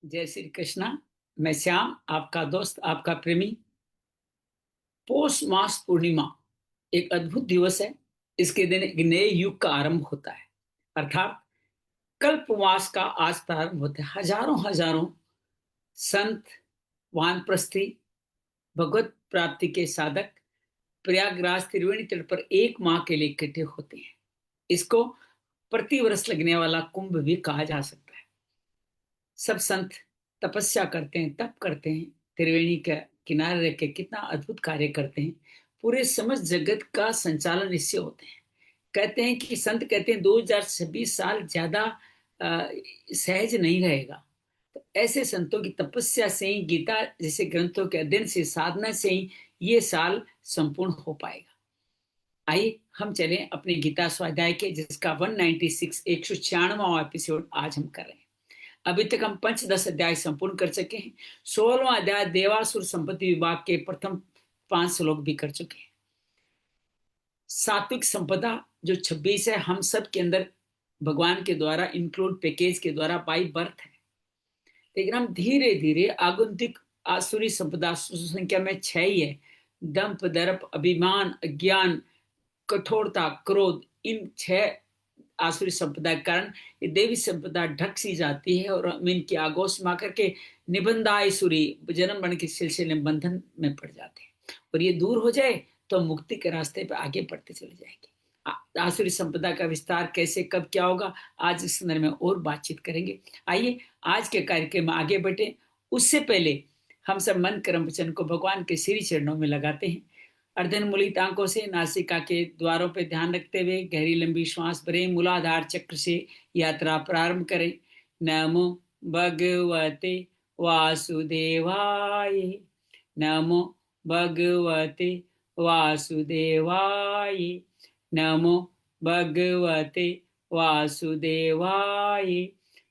जय श्री कृष्णा। मैं श्याम, आपका दोस्त, आपका प्रेमी। पौष मास पूर्णिमा एक अद्भुत दिवस है। इसके दिन एक नए युग का आरंभ होता है, अर्थात कल्पवास का आज प्रारंभ होता है। हजारों हजारों संत, वानप्रस्थी, भगवत प्राप्ति के साधक प्रयागराज त्रिवेणी तट पर एक माह के लिए इकट्ठे होते हैं। इसको प्रतिवर्ष लगने वाला कुंभ भी कहा जा सकता है। सब संत तपस्या करते हैं, तप करते हैं, त्रिवेणी के किनारे रह के कितना अद्भुत कार्य करते हैं। पूरे समस्त जगत का संचालन इससे होते हैं। कहते हैं कि संत कहते हैं 2026 साल ज्यादा सहज नहीं रहेगा। तो ऐसे संतों की तपस्या से ही, गीता जैसे ग्रंथों के अध्ययन से, साधना से ही ये साल संपूर्ण हो पाएगा। आइए हम चलें अपने गीता स्वाध्याय के, जिसका 196 196वां एपिसोड आज हम कर रहे हैं। अभी तक हम पंचदश अध्याय संपूर्ण कर चुके हैं। 16वां अध्याय देवासुर संपत्ति विभाग के प्रथम 5 श्लोक भी कर चुके हैं। सात्विक संपदा जो 26 है, हम सब के अंदर भगवान के द्वारा इंक्लूड पैकेज के द्वारा बाई बर्थ है। लेकिन हम धीरे धीरे आगंतुक आसुरी संपदा संख्या में 6 ही है। दंप, दर्प, अभिमान, अज्ञान, कठोरता, क्रोध, इन 6 आसुरी संपदा के कारण ये देवी संपदा ढक सी जाती है और हम इनकी आगोश में आकर के निबंधासुरी जन्म मरण के सिलसिले में बंधन में पड़ जाते हैं। और ये दूर हो जाए तो मुक्ति के रास्ते पर आगे बढ़ते चले जाएंगे। आसुरी संपदा का विस्तार कैसे, कब, क्या होगा, आज इस संदर्भ में और बातचीत करेंगे। आइए आज के कार्यक्रम में आगे बढ़े। उससे पहले हम सब मन कर्म वचन को भगवान के श्री चरणों में लगाते हैं। अर्धन मूलित आंखों से नासिका के द्वारों पर ध्यान रखते हुए गहरी लंबी श्वास भरें। मूलाधार चक्र से यात्रा प्रारंभ करें। नमो भगवते वासुदेवाय। नमो भगवते वासुदेवाय। नमो भगवते वासुदेवाय।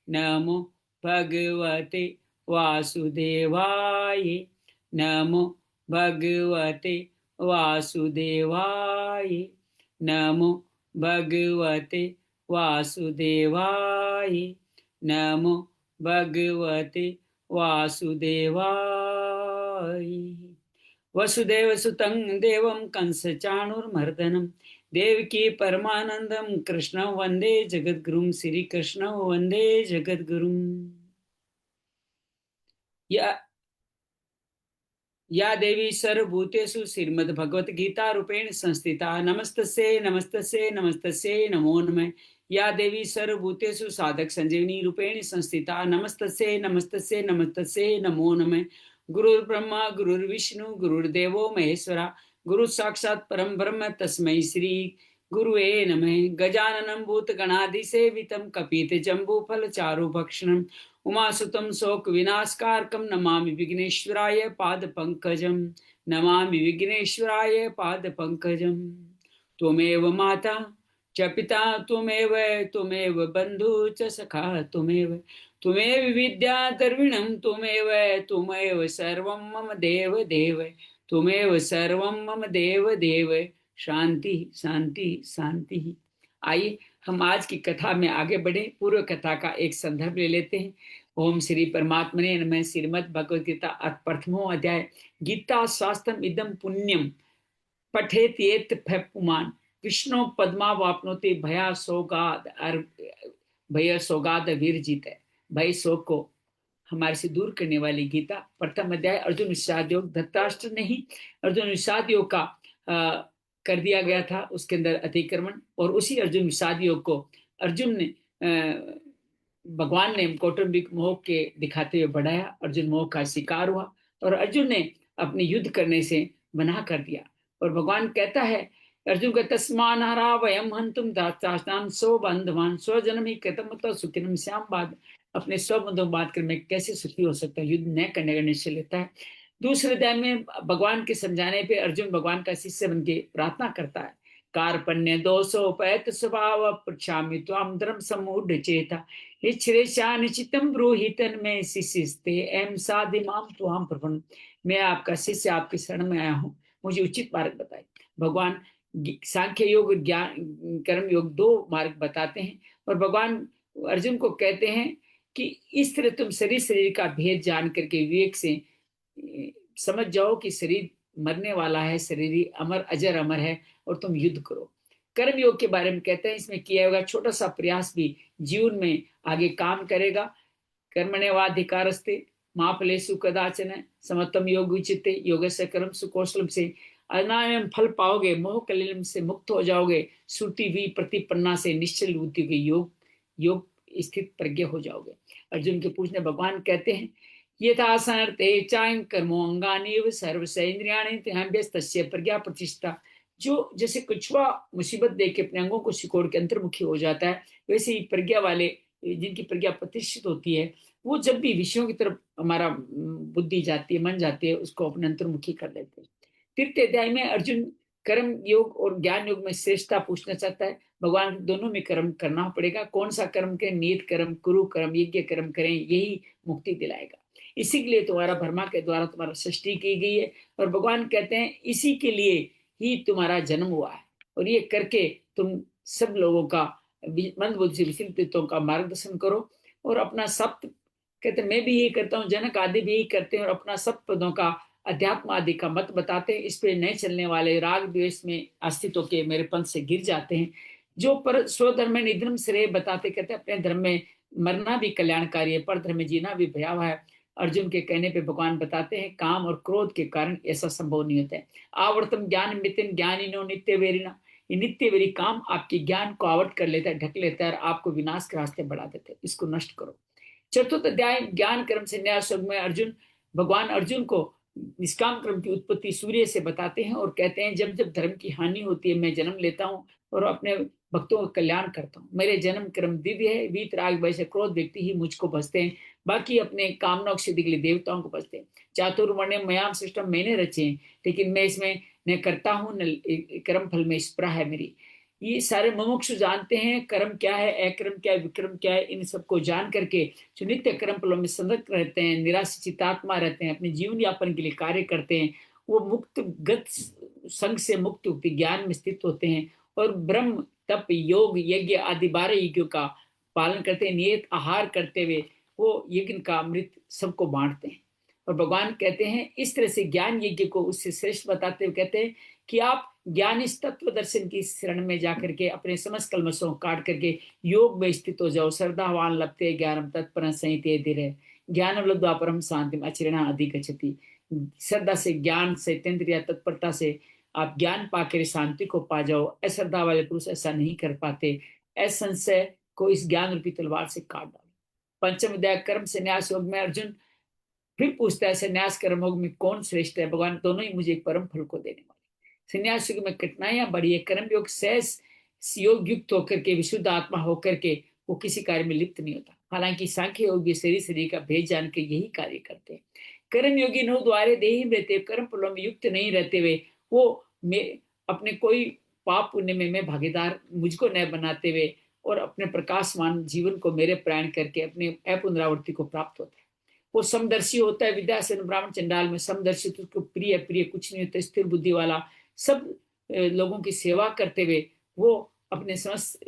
नमो भगवते वासुदेवाय। नमो भगवते वासुदेवाय। नमो भगवते वासुदेवाय। नमो भगवते वासुदेवाय। वसुदेव सुतं देवं कंस चाणूरमर्दनं देवकी परमानंदं कृष्णं वंदे जगद्गुरुं। श्री कृष्ण वंदे जगद्गुरुं। या देवी सर्वभूतेषु श्रीमद्भगवद्गीता रूपेण संस्थिता नमस्तस्यै नमस्तस्यै नमस्तस्यै नमो नमः। या देवी सर्वभूतेषु साधक संजीवनी रूपेण संस्थिता नमस्तस्यै नमस्तस्यै नमस्तस्यै नमो नमः। गुरुर्ब्रह्मा गुरुर्विष्णु गुरुर्देवो महेश्वरा गुरु साक्षात् परम ब्रह्म तस्मै श्री गुरुवे नमः। गजाननं भूतगणाधिसेवितं कपितजम्बूफलचारुभक्षणं उमासुतं शोकविनाशकारकं नमामि विघ्नेश्वराय पादपङ्कजं। नमामि विघ्नेश्वराय पादपङ्कजं। त्वमेव माता च पिता त्वमेव, त्वमेव बन्धु च सखा त्वमेव, त्वमेव विद्या द्रविणं त्वमेव, त्वमेव सर्वं मम देव देव, त्वमेव सर्वं मम देव देव। शांति शांति शांति। आइए हम आज की कथा में आगे बढ़े। पूर्व कथा का एक संदर्भ ले लेते हैं। ओम श्री परमात्मने नमः। श्रीमद् भगवद गीता प्रथमो अध्याय। गीता स्वास्थ्यम इदम पुण्यम पठेत येत पुमान विष्णु पद्मावाप्नोति भया सोगाद। भय सोगाद वीर जीत है। भय शोक को हमारे से दूर करने वाली गीता। प्रथम अध्याय अर्जुन विषाद योग। धृतराष्ट्र ने ही अर्जुन विषाद योग का कर दिया गया था, उसके अंदर अतिक्रमण। और उसी अर्जुन विषाद योग को अर्जुन ने भगवान ने कौटुंबिक मोह के दिखाते हुए बढ़ाया। अर्जुन मोह का शिकार हुआ और अर्जुन ने अपने युद्ध करने से मना कर दिया। और भगवान कहता है अर्जुन का, तस्मान हरा वयम हंतुम दास्तान सो बंधवान स्वजनम ही कृतम मतलब सुखिनम श्याम। बाद अपने स्वबंधों बात कर मैं कैसे सुखी हो सकता है, युद्ध न करने का निश्चय लेता है। दूसरे अध्याय में भगवान के समझाने पे अर्जुन भगवान का शिष्य बन के प्रार्थना करता है। कार्पण्य दोषोपैत स्वभाव पृछामि त्वाम धर्म समूढ़ चेता निश्चितम ब्रूहितन में शिष्यस्ते एम साधिमाम त्वाम प्रपन्न। मैं आपका शिष्य आपकी शरण में आया हूँ, मुझे उचित मार्ग बताए। भगवान सांख्य योग और ज्ञान कर्म योग 2 मार्ग बताते हैं। और भगवान अर्जुन को कहते हैं कि इस तरह तुम शरीर का भेद जान करके विवेक से समझ जाओ कि शरीर मरने वाला है, शरीर ही अमर अजर अमर है, और तुम युद्ध करो। कर्म योग के बारे में कहते हैं, इसमें किया होगा छोटा सा प्रयास भी जीवन में आगे काम करेगा। कर्मण्येवाधिकारस्ते मा फलेषु कदाचन समत्वम योग उचिते योगस्य कर्म सुकौशलम से अनायाम फल पाओगे, मोह कलिलम से मुक्त हो जाओगे, श्रुति भी प्रतिपन्ना से निश्चल बुद्धि के योग योग स्थित प्रज्ञ हो जाओगे। अर्जुन के पूछने भगवान कहते हैं, यथासनर्ते चायं कर्मो अंगानीव सर्वसेन्द्रियाणि तस्य प्रज्ञा प्रतिष्ठा। जो जैसे कछुआ मुसीबत देख के अपने अंगों को सिकोड़ के अंतर्मुखी हो जाता है, वैसे ही प्रज्ञा वाले जिनकी प्रज्ञा प्रतिष्ठित होती है, वो जब भी विषयों की तरफ हमारा बुद्धि जाती है, मन जाती है, उसको अपने अंतर्मुखी कर लेते हैं। तृतीय अध्याय में अर्जुन कर्म योग और ज्ञान योग में श्रेष्ठता पूछना चाहता है। भगवान दोनों में कर्म करना पड़ेगा, कौन सा कर्म करें, नियत कर्म, कुरु कर्म, यज्ञ कर्म करें, यही मुक्ति दिलाएगा। इसी के लिए तुम्हारा ब्रह्मा के द्वारा तुम्हारा सृष्टि की गई है, और भगवान कहते हैं इसी के लिए ही तुम्हारा जन्म हुआ है, और ये करके तुम सब लोगों का मंदबुद्धि विचलितों का मार्गदर्शन करो, और अपना सप्त कहते मैं भी यही करता हूँ, जनक आदि भी यही करते हैं, और अपना सब पदों का अध्यात्म आदि का मत बताते हैं। इस पे नए चलने वाले राग द्वेष में अस्तित्व के मेरे पंथ से गिर जाते हैं। जो पर स्वधर्म में निधर्म श्रेय बताते, कहते हैं अपने धर्म में मरना भी कल्याणकारी है, पर धर्म में जीना भी भयावह है। अर्जुन के कहने पे भगवान बताते हैं काम और क्रोध के कारण ऐसा संभव नहीं होता है। आवर्तम ज्ञान मितिन ज्ञानिनो नित्य वेरिना, ये नित्य वेरी काम आपके ज्ञान को आवट कर लेता है, ढक लेता है, और आपको विनाश के रास्ते बढ़ा देते हैं। इसको नष्ट करो। चतुर्थ अध्याय ज्ञान कर्म संन्यास योग में भगवान अर्जुन को निष्काम कर्म की उत्पत्ति सूर्य से बताते हैं, और कहते हैं जब जब धर्म की हानि होती है मैं जन्म लेता हूँ और अपने भक्तों का कल्याण करता हूँ। मेरे जन्म कर्म दिव्य है, वीत राग वैसे क्रोध व्यक्ति ही मुझको बसते हैं, बाकी अपने कामनाओं सिद्धि के लिए देवताओं को बसते हैं। चातुर्वर्ण्य मयाम सिस्टम मैंने रचे हैं, लेकिन मैं इसमें न करता हूँ न कर्म फल में स्पृहा है मेरी। ये सारे मुमुक्षु जानते हैं कर्म क्या है, अकर्म क्या है, विक्रम क्या है। इन सबको जान करके जो नित्य कर्म फलों में संरक्त रहते हैं, निराश चित्तात्मा रहते हैं, अपने जीवन यापन के लिए कार्य करते हैं, वो मुक्त गत संग से मुक्त उक्ति ज्ञान में स्थित होते हैं, और ब्रह्म तप योग यज्ञ आदि 12 यज्ञों का पालन करते हैं, नियत आहार करते हुए वो यज्ञ का अमृत सबको बांटते हैं। और भगवान कहते हैं इस तरह से ज्ञान यज्ञ को उससे श्रेष्ठ बताते हुए कहते हैं कि आप ज्ञान इस तत्व दर्शन की शरण में जाकर के अपने समस्त कलमशों काट करके योग में स्थित हो जाओ। श्रद्धावान लभते ज्ञानम तत्पर संहिते धीरे ज्ञान लब्ध्वा परम शांति अचिरेणा अधिगच्छति। श्रद्धा से, ज्ञान से, तेंद्रिया तत्परता से आप ज्ञान पाकर शांति को पा जाओ। अश्रद्धा वाले पुरुष ऐसा नहीं कर पाते। असंशय को इस ज्ञान रूपी तलवार से काट डालो। पंचम अध्याय कर्म संन्यास योग में अर्जुन फिर पूछता है संन्यास कर्म योग में कौन श्रेष्ठ है। भगवान दोनों ही मुझे एक परम फल को देने वाले। संन्यास योग में कठिनाइयां बढ़ी है, कर्म योग सहज योग युक्त होकर के विशुद्ध आत्मा होकर के वो किसी कार्य में लिप्त नहीं होता। हालांकि सांख्य योगी शरीर का भेद जान के यही कार्य करते हैं। कर्म योगी नो द्वारे देही में रहते, कर्म फलों में युक्त नहीं रहते हुए वो अपने कोई पाप पुण्य में मैं भागीदार मुझको न बनाते हुए और अपने प्रकाशमान जीवन को मेरे प्राण करके अपने अपुनरावृत्ति को प्राप्त होता है। वो समदर्शी होता है। विद्यासेन ब्राह्मण चंडाल में समदर्शी तो उसको प्रिय प्रिय कुछ नहीं होता। स्थिर बुद्धि वाला सब लोगों की सेवा करते हुए वो अपने समस्त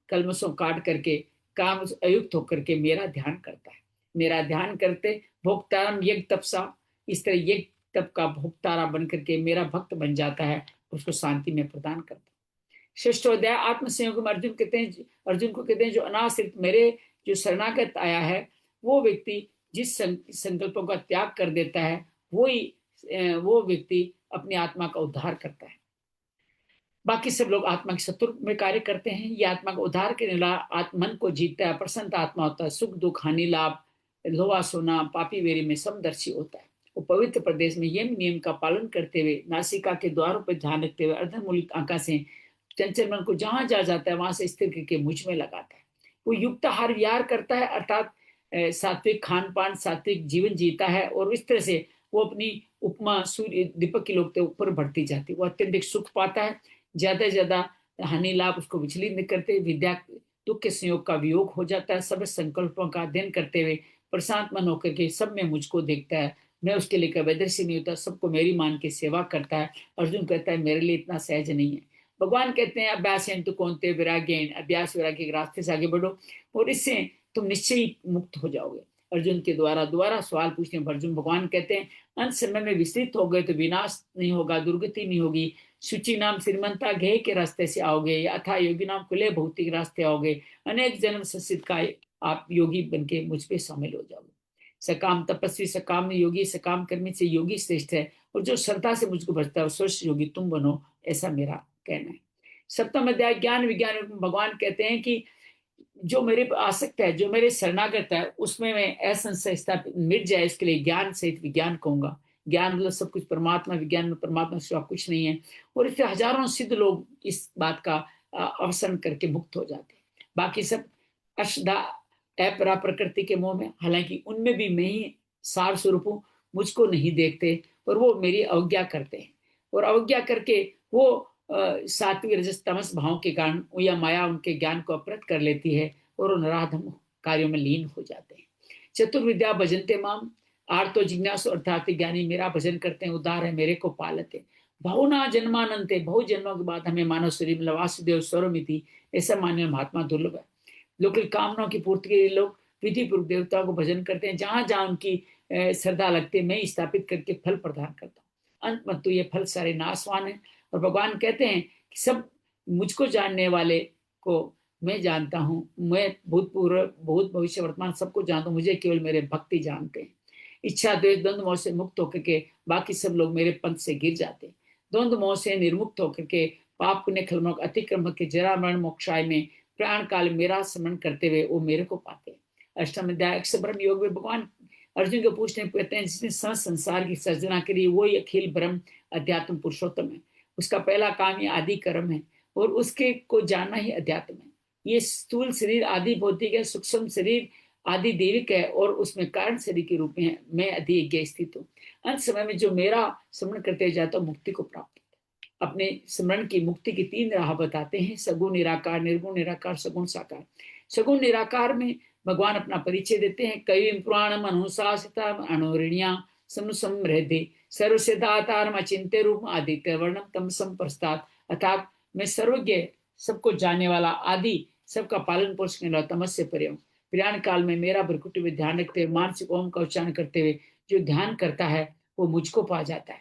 कलमशों काट करके काम अयुक्त होकर के मेरा ध्यान करता है। मेरा ध्यान करते भोक्तारम यज्ञ तपसा, इस तरह यज्ञ तप का भोक्तारा बन करके मेरा भक्त बन जाता है, उसको शांति में प्रदान करता है। षष्ठोध्याय आत्मसंयोग में अर्जुन को कहते हैं जो अनाश्रित मेरे जो शरणागत आया है वो व्यक्ति जिस संकल्पों का त्याग कर देता है वो व्यक्ति अपनी आत्मा का उद्धार करता है। बाकी सब लोग आत्मा के शत्रु में कार्य करते हैं। ये आत्मा का उद्धार करने वाला मन को जीतता है, प्रसन्न आत्मा होता है, सुख दुख हानि लाभ लोहा सोना पापी वेरी में समदर्शी होता है। वो पवित्र प्रदेश में यम नियम का पालन करते हुए नासिका के द्वारों पर ध्यान रखते हुए अर्धमूलिक आंखा से चंचल मन को जहां जा जाता है वहां से स्थिर करके मुझ में लगाता है। वो युक्त आहार विहार करता है, अर्थात सात्विक खान पान सात्विक जीवन जीता है, और इस तरह से वो अपनी उपमा सूर्य दीपक की लोग ऊपर बढ़ती जाती है। वो अत्यंत सुख पाता है, ज्यादा से ज्यादा हानि लाभ उसको विचलित नहीं करते। विद्या दुख के संयोग का वियोग हो जाता है। सब संकल्पों का अध्ययन करते हुए प्रशांत मन होकर के सब में मुझको देखता है। मैं उसके लिए कभी नहीं होता, सबको मेरी मान के सेवा करता है। अर्जुन कहता है मेरे लिए इतना सहज नहीं है। भगवान कहते हैं अभ्यास कौनते विराग्यन, अभ्यास वैराग्य के रास्ते से आगे बढ़ो और इससे तुम निश्चय ही मुक्त हो जाओगे। अर्जुन के द्वारा दोबारा सवाल पूछने पर अर्जुन भगवान कहते हैं, अंत समय में विस्तृत हो गए तो विनाश नहीं होगा, दुर्गति नहीं होगी। शुचि नाम श्रीमंता गेह के रास्ते से आओगे, या अथा योगी नाम कुले भौतिक रास्ते आओगे। अनेक जन्म संसिद्ध का आप योगी बन के मुझ पे शामिल हो जाओगे। सकाम तपस्वी, सकाम योगी, सकाम कर्मी से योगी श्रेष्ठ है, और जो श्रद्धा से मुझको भजता है श्रेष्ठ योगी तुम बनो, ऐसा मेरा कहना है। सप्तम अध्याय ज्ञान विज्ञान में भगवान कहते हैं कि जो मेरे पे आसक्त है, जो मेरे शरणागत है, उसमें मैं असंशय स्थापित मिट जाए, इसके लिए ज्ञान सहित विज्ञान कहूंगा। ज्ञान मतलब सब कुछ परमात्मा, विज्ञान में परमात्मा सिवा कुछ नहीं है। और इससे हजारों सिद्ध लोग इस बात का अवसान करके मुक्त हो जाते हैं। बाकी सब अश्रद्धा अपरा प्रकृति के मोह में, हालांकि उनमें भी मैं ही सार स्वरूप हूँ, मुझको नहीं देखते और वो मेरी अवज्ञा करते हैं। और अवज्ञा करके वो सात्विक रजस तमस भाव के कारण या माया उनके ज्ञान को अपहृत कर लेती है और नराधम कार्यों में लीन हो जाते हैं। चतुर्विद्या भजनते माम, आर्तो जिज्ञासु अर्थात ज्ञानी मेरा भजन करते हैं, उदार है मेरे को पालते। बहुना जन्मानंते, बहु जन्मों के बाद हमें मानव शरीर में वासुदेव स्वरमिति ऐसा मानने महात्मा दुर्लभ है। लोकल कामनाओं की पूर्ति के लिए लोग विधि पूर्वक देवताओं को भजन करते हैं, जहां जहां उनकी श्रद्धा लगती है मैं स्थापित करके फल प्रदान करता हूँ। अंत में तो ये फल सारे नाशवान है। और भगवान कहते हैं कि सब मुझको जानने वाले को मैं जानता हूँ, मैं भूतपूर्व भूत भविष्य वर्तमान सबको जानता हूँ, मुझे केवल मेरे भक्ति जानते हैं। इच्छा द्वेष द्वंद्व मोह से मुक्त होकर के बाकी सब लोग मेरे पंथ से गिर जाते हैं। द्वंद्व मोह से निर्मुक्त होकर के पाप पुण्य खलमों अतिक्रम के जरा मरण मोक्षाय में प्राण काल मेरा स्मरण करते हुए वो मेरे को पाते हैं। अष्टम अध्याय अक्षर ब्रह्म योग में भगवान अर्जुन को पूछने कहते हैं, जिसने संसार की सर्जना करी वही अखिल ब्रह्म अध्यात्म पुरुषोत्तम है। उसका पहला काम ही आदि कर्म है और उसके को जानना ही अध्यात्म है। ये स्थूल शरीर आदि भौतिक है, सूक्ष्म शरीर आदि देविक है और उसमें कारण शरीर के रूप में मैं अधिज्ञ स्थित हूँ। अंत समय में जो मेरा स्मरण करते जाता है मुक्ति को प्राप्त होता है। अपने स्मरण की मुक्ति की 3 राह बताते हैं, सगुण निराकार, निर्गुण निराकार, सगुण साकार। सगुण निराकार में भगवान अपना परिचय देते हैं, कई पुराणम अनुशासिता अणुऋणिया समृद्धि सर्वसिद्धातारम अचिंत्य रूप आदित्य वर्णम तमसम प्रस्ताद, अर्थात मैं सर्वज्ञ, सबको जानने वाला, आदि सबका पालन पोषण करने वाला, तमस्य परे हूं। प्रयाण काल में मेरा भ्रकुटी में ध्यान रखते हुए मानसिक ओम का उच्चारण करते हुए जो ध्यान करता है वो मुझको पा जाता है।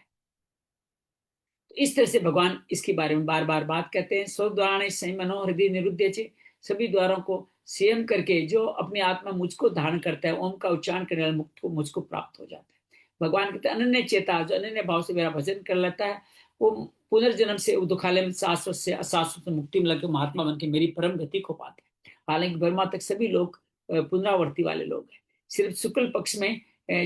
तो इस तरह से भगवान इसके बारे में बार बार बात कहते हैं। सौ द्वारा संयमनो हृदय निरुद्ध, सभी द्वारों को संयम करके जो अपने आत्मा मुझको धारण करता है, ओम का उच्चारण करने वाला मुक्त को मुझको प्राप्त हो जाता है। भगवान कहते हैं अनन्य चेता, जो अनन्य भाव से मेरा भजन कर लेता है वो पुनर्जन्म से दुखालय में शाश्वत से अशाश्वत महात्मा बन के महात्मा बन के मेरी परम गति को पाते हैं। हालांकि ब्रह्मा तक सभी लोग पुनरावर्ती वाले लोग हैं, सिर्फ शुक्ल पक्ष में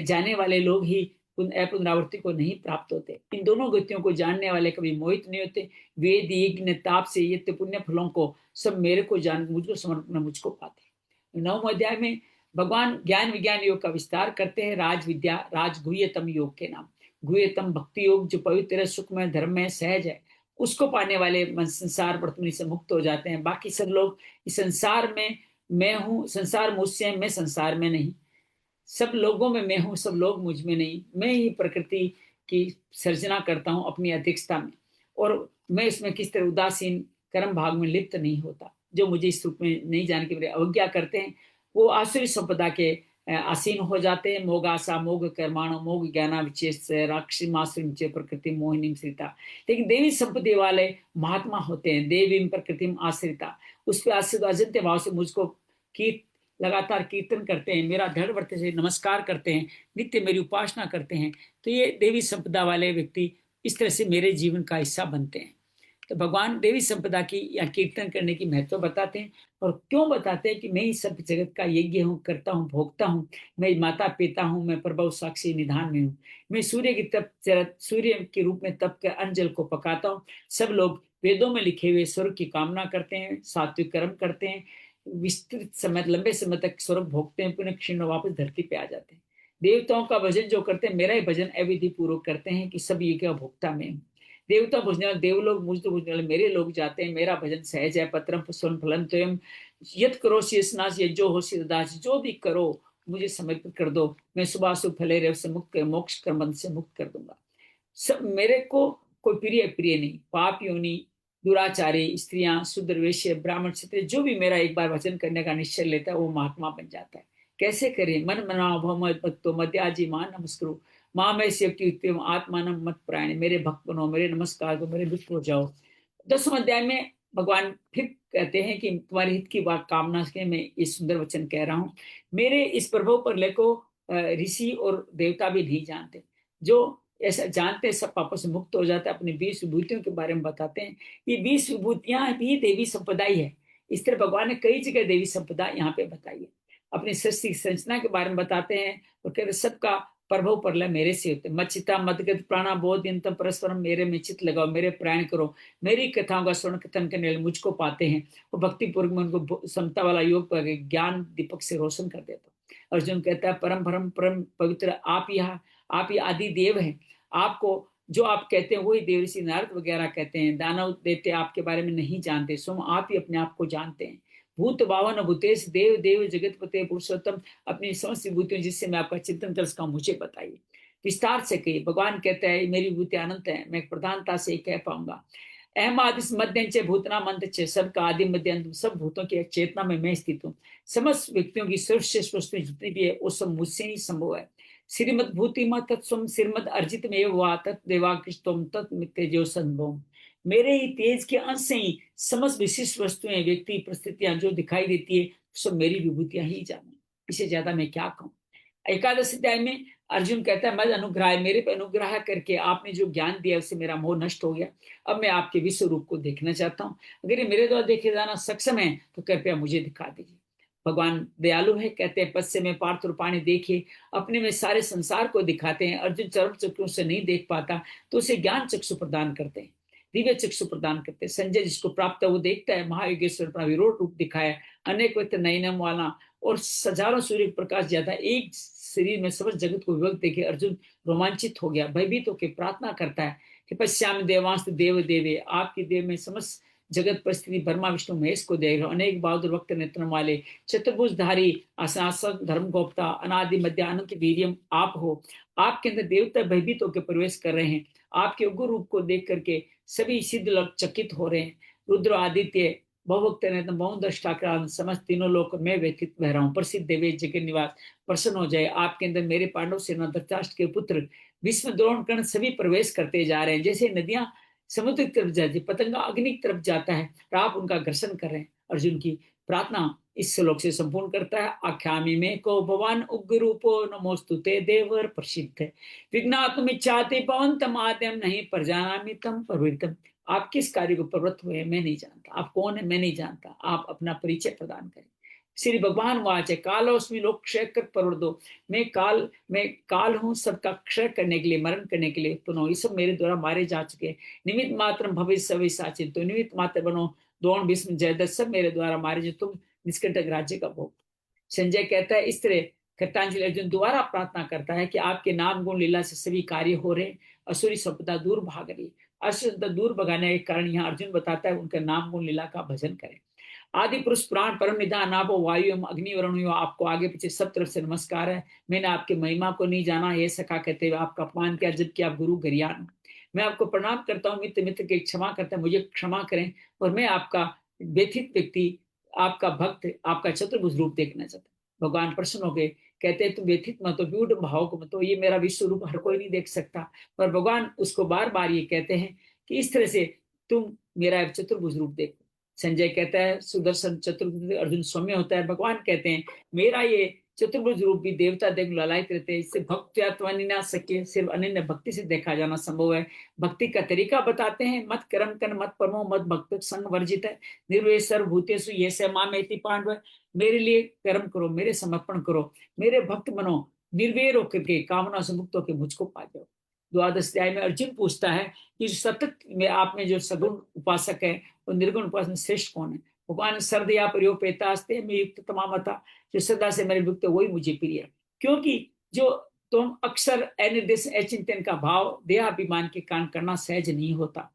जाने वाले लोग ही पुनरावृत्ति को नहीं प्राप्त होते। इन दोनों गतियों को जानने वाले कभी मोहित नहीं होते। वेद यज्ञ ताप से ये पुण्य फलों को सब मेरे को जान मुझको समर्पण मुझको पाते। 9वें अध्याय में भगवान ज्ञान विज्ञान योग का विस्तार करते हैं। राज विद्या, राज गुह्यतम योग के नाम, गुह्यतम भक्ति योग जो पवित्र सुख में धर्म में सहज है, उसको पाने वाले संसार वर्तमान से मुक्त हो जाते हैं। बाकी सब लोग इस संसार में मैं हूँ, संसार मुझसे है, मैं संसार में नहीं, सब लोगों में मैं हूँ, सब लोग मुझ में नहीं, मैं ही प्रकृति की सर्जना करता हूँ अपनी अध्यक्षता में, और मैं इसमें किस तरह उदासीन कर्म भाग में लिप्त नहीं होता। जो मुझे इस रूप में नहीं जान के मेरे अवज्ञा करते हैं वो आसुरी संपदा के आसीन हो जाते हैं। मोग आशा मोग कर्माणो मोग ज्ञाना विचेष राक्षी माश्रिम चे प्रकृति मोहिनी श्रिता। लेकिन देवी संपत्ति वाले महात्मा होते हैं, देवी प्रकृति आश्रिता, उस पर आश्रित अजंत्य भाव से मुझको कीर्त लगातार कीर्तन करते हैं, मेरा दृढ़ व्रत से नमस्कार करते हैं, नित्य मेरी उपासना करते हैं, तो ये देवी संपदा वाले व्यक्ति इस तरह से मेरे जीवन का हिस्सा बनते हैं। तो भगवान देवी संपदा की या कीर्तन करने की महत्व बताते हैं और क्यों बताते हैं कि मैं ही सब जगत का यज्ञ हूँ, करता हूँ, भोगता हूँ, मैं माता पिता हूँ, मैं प्रभु साक्षी निधान में हूँ, मैं सूर्य की तप सूर्य के रूप में तप कर अन्न जल को पकाता हूँ। सब लोग वेदों में लिखे हुए स्वर्ग की कामना करते हैं, सात्विक कर्म करते हैं, विस्तृत समय लंबे समय तक स्वर्ग भोगते हैं, पुनः क्षीण वापस धरती पे आ जाते हैं। देवताओं का भजन जो करते हैं मेरा ही भजन अविधि पूर्वक करते हैं कि सब ये क्या भोगता में हूँ। देवता भजने वाले देवलोग, मुझ तो भजने वाले मेरे लोग जाते हैं, मेरा भजन सहज है। पत्रम पुष्पम फलम त्वयम यत करो शेषनाश, ये जो हो सिरदास, जो भी करो मुझे समर्पित कर दो, मैं सुबह शुभ फले रेव से मुक्त कर मोक्ष कर्म से मुक्त कर दूंगा। सब मेरे को कोई प्रिय प्रिय नहीं, पाप योनि दुराचारी, स्त्रियां, शूद्र, वेश्य, ब्राह्मण, क्षत्रिय, जो भी मेरा एक बार वचन करने का निश्चय लेता है वो महात्मा बन जाता है। कैसे करें? मन मनाओ भव मत भक्तो मध्याजी मान नमस्करो माँ में शक्ति उत्तम आत्मान मत प्राण, मेरे भक्त बनो, मेरे नमस्कार को, मेरे मित्र हो जाओ। 10वें अध्याय में भगवान फिर कहते हैं कि तुम्हारे हित की बात कामना से मैं इस सुंदर वचन कह रहा हूँ। मेरे इस प्रभु पर लेको ऋषि और देवता भी नहीं जानते। जो ऐसा जानते हैं सब पापों से मुक्त हो जाते हैं। अपनी 20 विभूतियों के बारे में बताते हैं। ये 20 विभूतियां भी देवी संपदा ही है। इस तरह भगवान ने कई जगह देवी संपदा यहाँ पे बताई है। अपनी सृष्टि संरचना के बारे में बताते हैं और कहते सबका प्रभव परलय मेरे से होते। मच्चिता मदगत प्राणा बोध यंतम परस्परम, मेरे में चित लगाओ, मेरे प्राण करो, मेरी कथाओं का स्वर्ण कथन करने वाले मुझको पाते हैं। वो भक्ति पूर्वक में उनको समता वाला योग पर ज्ञान दीपक से रोशन कर देता। अर्जुन कहता है परम परम परम पवित्र आप यहाँ, आप ही आदि देव हैं। आपको जो आप कहते हैं वही देव ऋषि नारद वगैरह कहते हैं। दानव देवते आपके बारे में नहीं जानते, स्वयं आप ही अपने आप को जानते हैं। भूत भावन भूतेश देव देव जगत पते पुरुषोत्तम, अपनी समस्त विभूतियों जिससे मैं आपका चिंतन कर सका मुझे बताइए, विस्तार से कहिए। भगवान कहता है मेरी विभूति अनंत है, मैं प्रधानता से कह पाऊंगा। अहम आदिस मध्य भूतना मंत्र, सबका आदि मध्य अंत, सब भूतों की चेतना में मैं स्थित हूँ। समस्त व्यक्तियों की सर्वश्रेष्ठ वस्तु जितनी भी है वो सब मुझसे ही संभव है। श्रीमद भूति तत्स्वम श्रीमद अर्जित में वा तत्देवाकृष्टोम तत्मित्य जो संभव, मेरे ही तेज के अंश से ही समस्त विशिष्ट वस्तुएं, व्यक्ति, परिस्थितियां जो दिखाई देती है सब मेरी विभूतियां ही जानो। इसे ज्यादा मैं क्या कहूँ। 11 अध्याय में अर्जुन कहता है मद अनुग्रह है, मेरे पे अनुग्रह करके आपने जो ज्ञान दिया उससे मेरा मोह नष्ट हो गया। अब मैं आपके विश्व रूप को देखना चाहता हूँ। अगर ये मेरे द्वारा देखे जाना सक्षम है तो कृपया मुझे दिखा दीजिए। भगवान दयालु है, कहते हैं पश्चिम में पार्थ रूपाणी देखिए, अपने में सारे संसार को दिखाते हैं। अर्जुन चरण चक्षु से नहीं देख पाता तो उसे ज्ञान चक्षु प्रदान करते हैं, दिव्य चक्षु प्रदान करते हैं। संजय जिसको प्राप्त है वो देखता है। महायोगेश्वर अपना विरोध रूप दिखाया, अनेक व्यक्त नयनम वाला और हजारों सूर्य प्रकाश ज्यादा एक शरीर में समस्त जगत को विभक्त देखे अर्जुन रोमांचित हो गया, भयभीत होकर प्रार्थना करता है कि पश्चाम देवांश देव देवे, आपकी देव में समस्त जगत परिस्थिति ब्रह्मा विष्णु महेश को देख रहा, अनेक बहादुर वक्त नेत्र वाले चतुर्भुजधारी अशासक धर्म गोप्ता अनादि मध्य अनंत वीर्यम आप हो। आपके अंदर देवता भयभीत होकर प्रवेश कर रहे हैं। आपके उग्र रूप को देख करके सभी सिद्ध लोग चकित हो रहे हैं। रुद्र आदित्य बहुभक्त ने बहुदृष्टा समस्त तीनों लोग में व्यथित बह रहा हूँ। प्रसिद्ध देवे जगत निवास प्रसन्न हो जाए। आपके अंदर मेरे पांडव सेना धृतराष्ट्र के पुत्र भीष्म द्रोण कर्ण सभी प्रवेश करते जा रहे हैं। जैसे नदियां समुद्र की तरफ जाती, पतंगा अग्नि की तरफ जाता है और आप उनका घर्षण कर रहे हैं। अर्जुन की प्रार्थना इस श्लोक से संपूर्ण करता है। आख्यामी में को भगवान उग्र रूपो नमोस्तुते देवर प्रसिद्ध विघ्नात्म इच्छाते पवन तम आद्यम नहीं प्रजानामि तम प्रवृत्तम। आप किस कार्य को प्रवृत्त हुए मैं नहीं जानता, आप कौन है मैं नहीं जानता, आप अपना परिचय प्रदान करें। श्री भगवान वाच है कालोस्मि लोक क्षय कर प्रवृत्तो, मैं काल हूँ सबका क्षय करने के लिए, मरण करने के लिए। पुनः ये सब मेरे द्वारा मारे जा चुके हैं। निमित्त मात्र भविष्य सभी साचित, तो निमित्त मात्र बनो द्रोण भीष्म जयद्रथ सब मेरे द्वारा मारे जो तुम निष्कंटक राज्य का भोग। संजय कहता है इस तरह कृतांजलि अर्जुन दोबारा प्रार्थना करता है कि आपके नाम गुण लीला से सभी कार्य हो रहे, असुरी संपदा दूर भाग रही। असुरता दूर भगाने के कारण यहाँ अर्जुन बताता है उनके नाम गुण लीला का भजन करें। आदि पुरुष प्राण परम निधान आप वायु एवं अग्नि वरुण, आपको आगे पीछे सब तरफ से नमस्कार है। मैंने आपकी महिमा को नहीं जाना ये सखा कहते हुए आपका अपमान किया, जबकि आप गुरु गरियान। मैं आपको प्रणाम करता हूँ, मित्र मित्र के क्षमा करता है, मुझे क्षमा करें। और मैं आपका व्यथित व्यक्ति, आपका भक्त, आपका चतुर्भुज रूप देखना चाहता हूँ। भगवान प्रसन्न हो गए, कहते हैं तुम व्यथित मत हो, व्यूढ़ भाव को मत हो, ये मेरा विश्व रूप हर कोई नहीं देख सकता। पर भगवान उसको बार बार ये कहते हैं कि इस तरह से तुम मेरा चतुर्भुज रूप देखो। संजय कहता है सुदर्शन चतुर्भुज अर्जुन सौम्य होता है। भगवान कहते हैं मेरा ये चतुर्भुज रूप भी देवता देख ललायित रहते हैं। इससे भक्त ना सके, सिर्फ अनन्य भक्ति से देखा जाना संभव है। भक्ति का तरीका बताते हैं, मत कर्म कर मत परमो मत भक्त संग वर्जित है, निर्वय सर्वभूतेषु ये से मां मेति पांडव। मेरे लिए कर्म करो, मेरे समर्पण करो, मेरे भक्त बनो, निर्वैर होकर के कामना से मुक्त होकर मुझको पा जाओ। द्वादश अध्याय में अर्जुन पूछता है कि सतत में आप में जो सगुण उपासक है और निर्गुण उपासक श्रेष्ठ कौन है। भगवान सर्दया प्रयोपेतास्ते में युक्त तमामता, जो सदा से मेरे युक्त वही मुझे प्रिय है। क्योंकि जो तुम अक्सर अनिर्देश अचिंतन का भाव देहाभिमान के कारण करना सहज नहीं होता।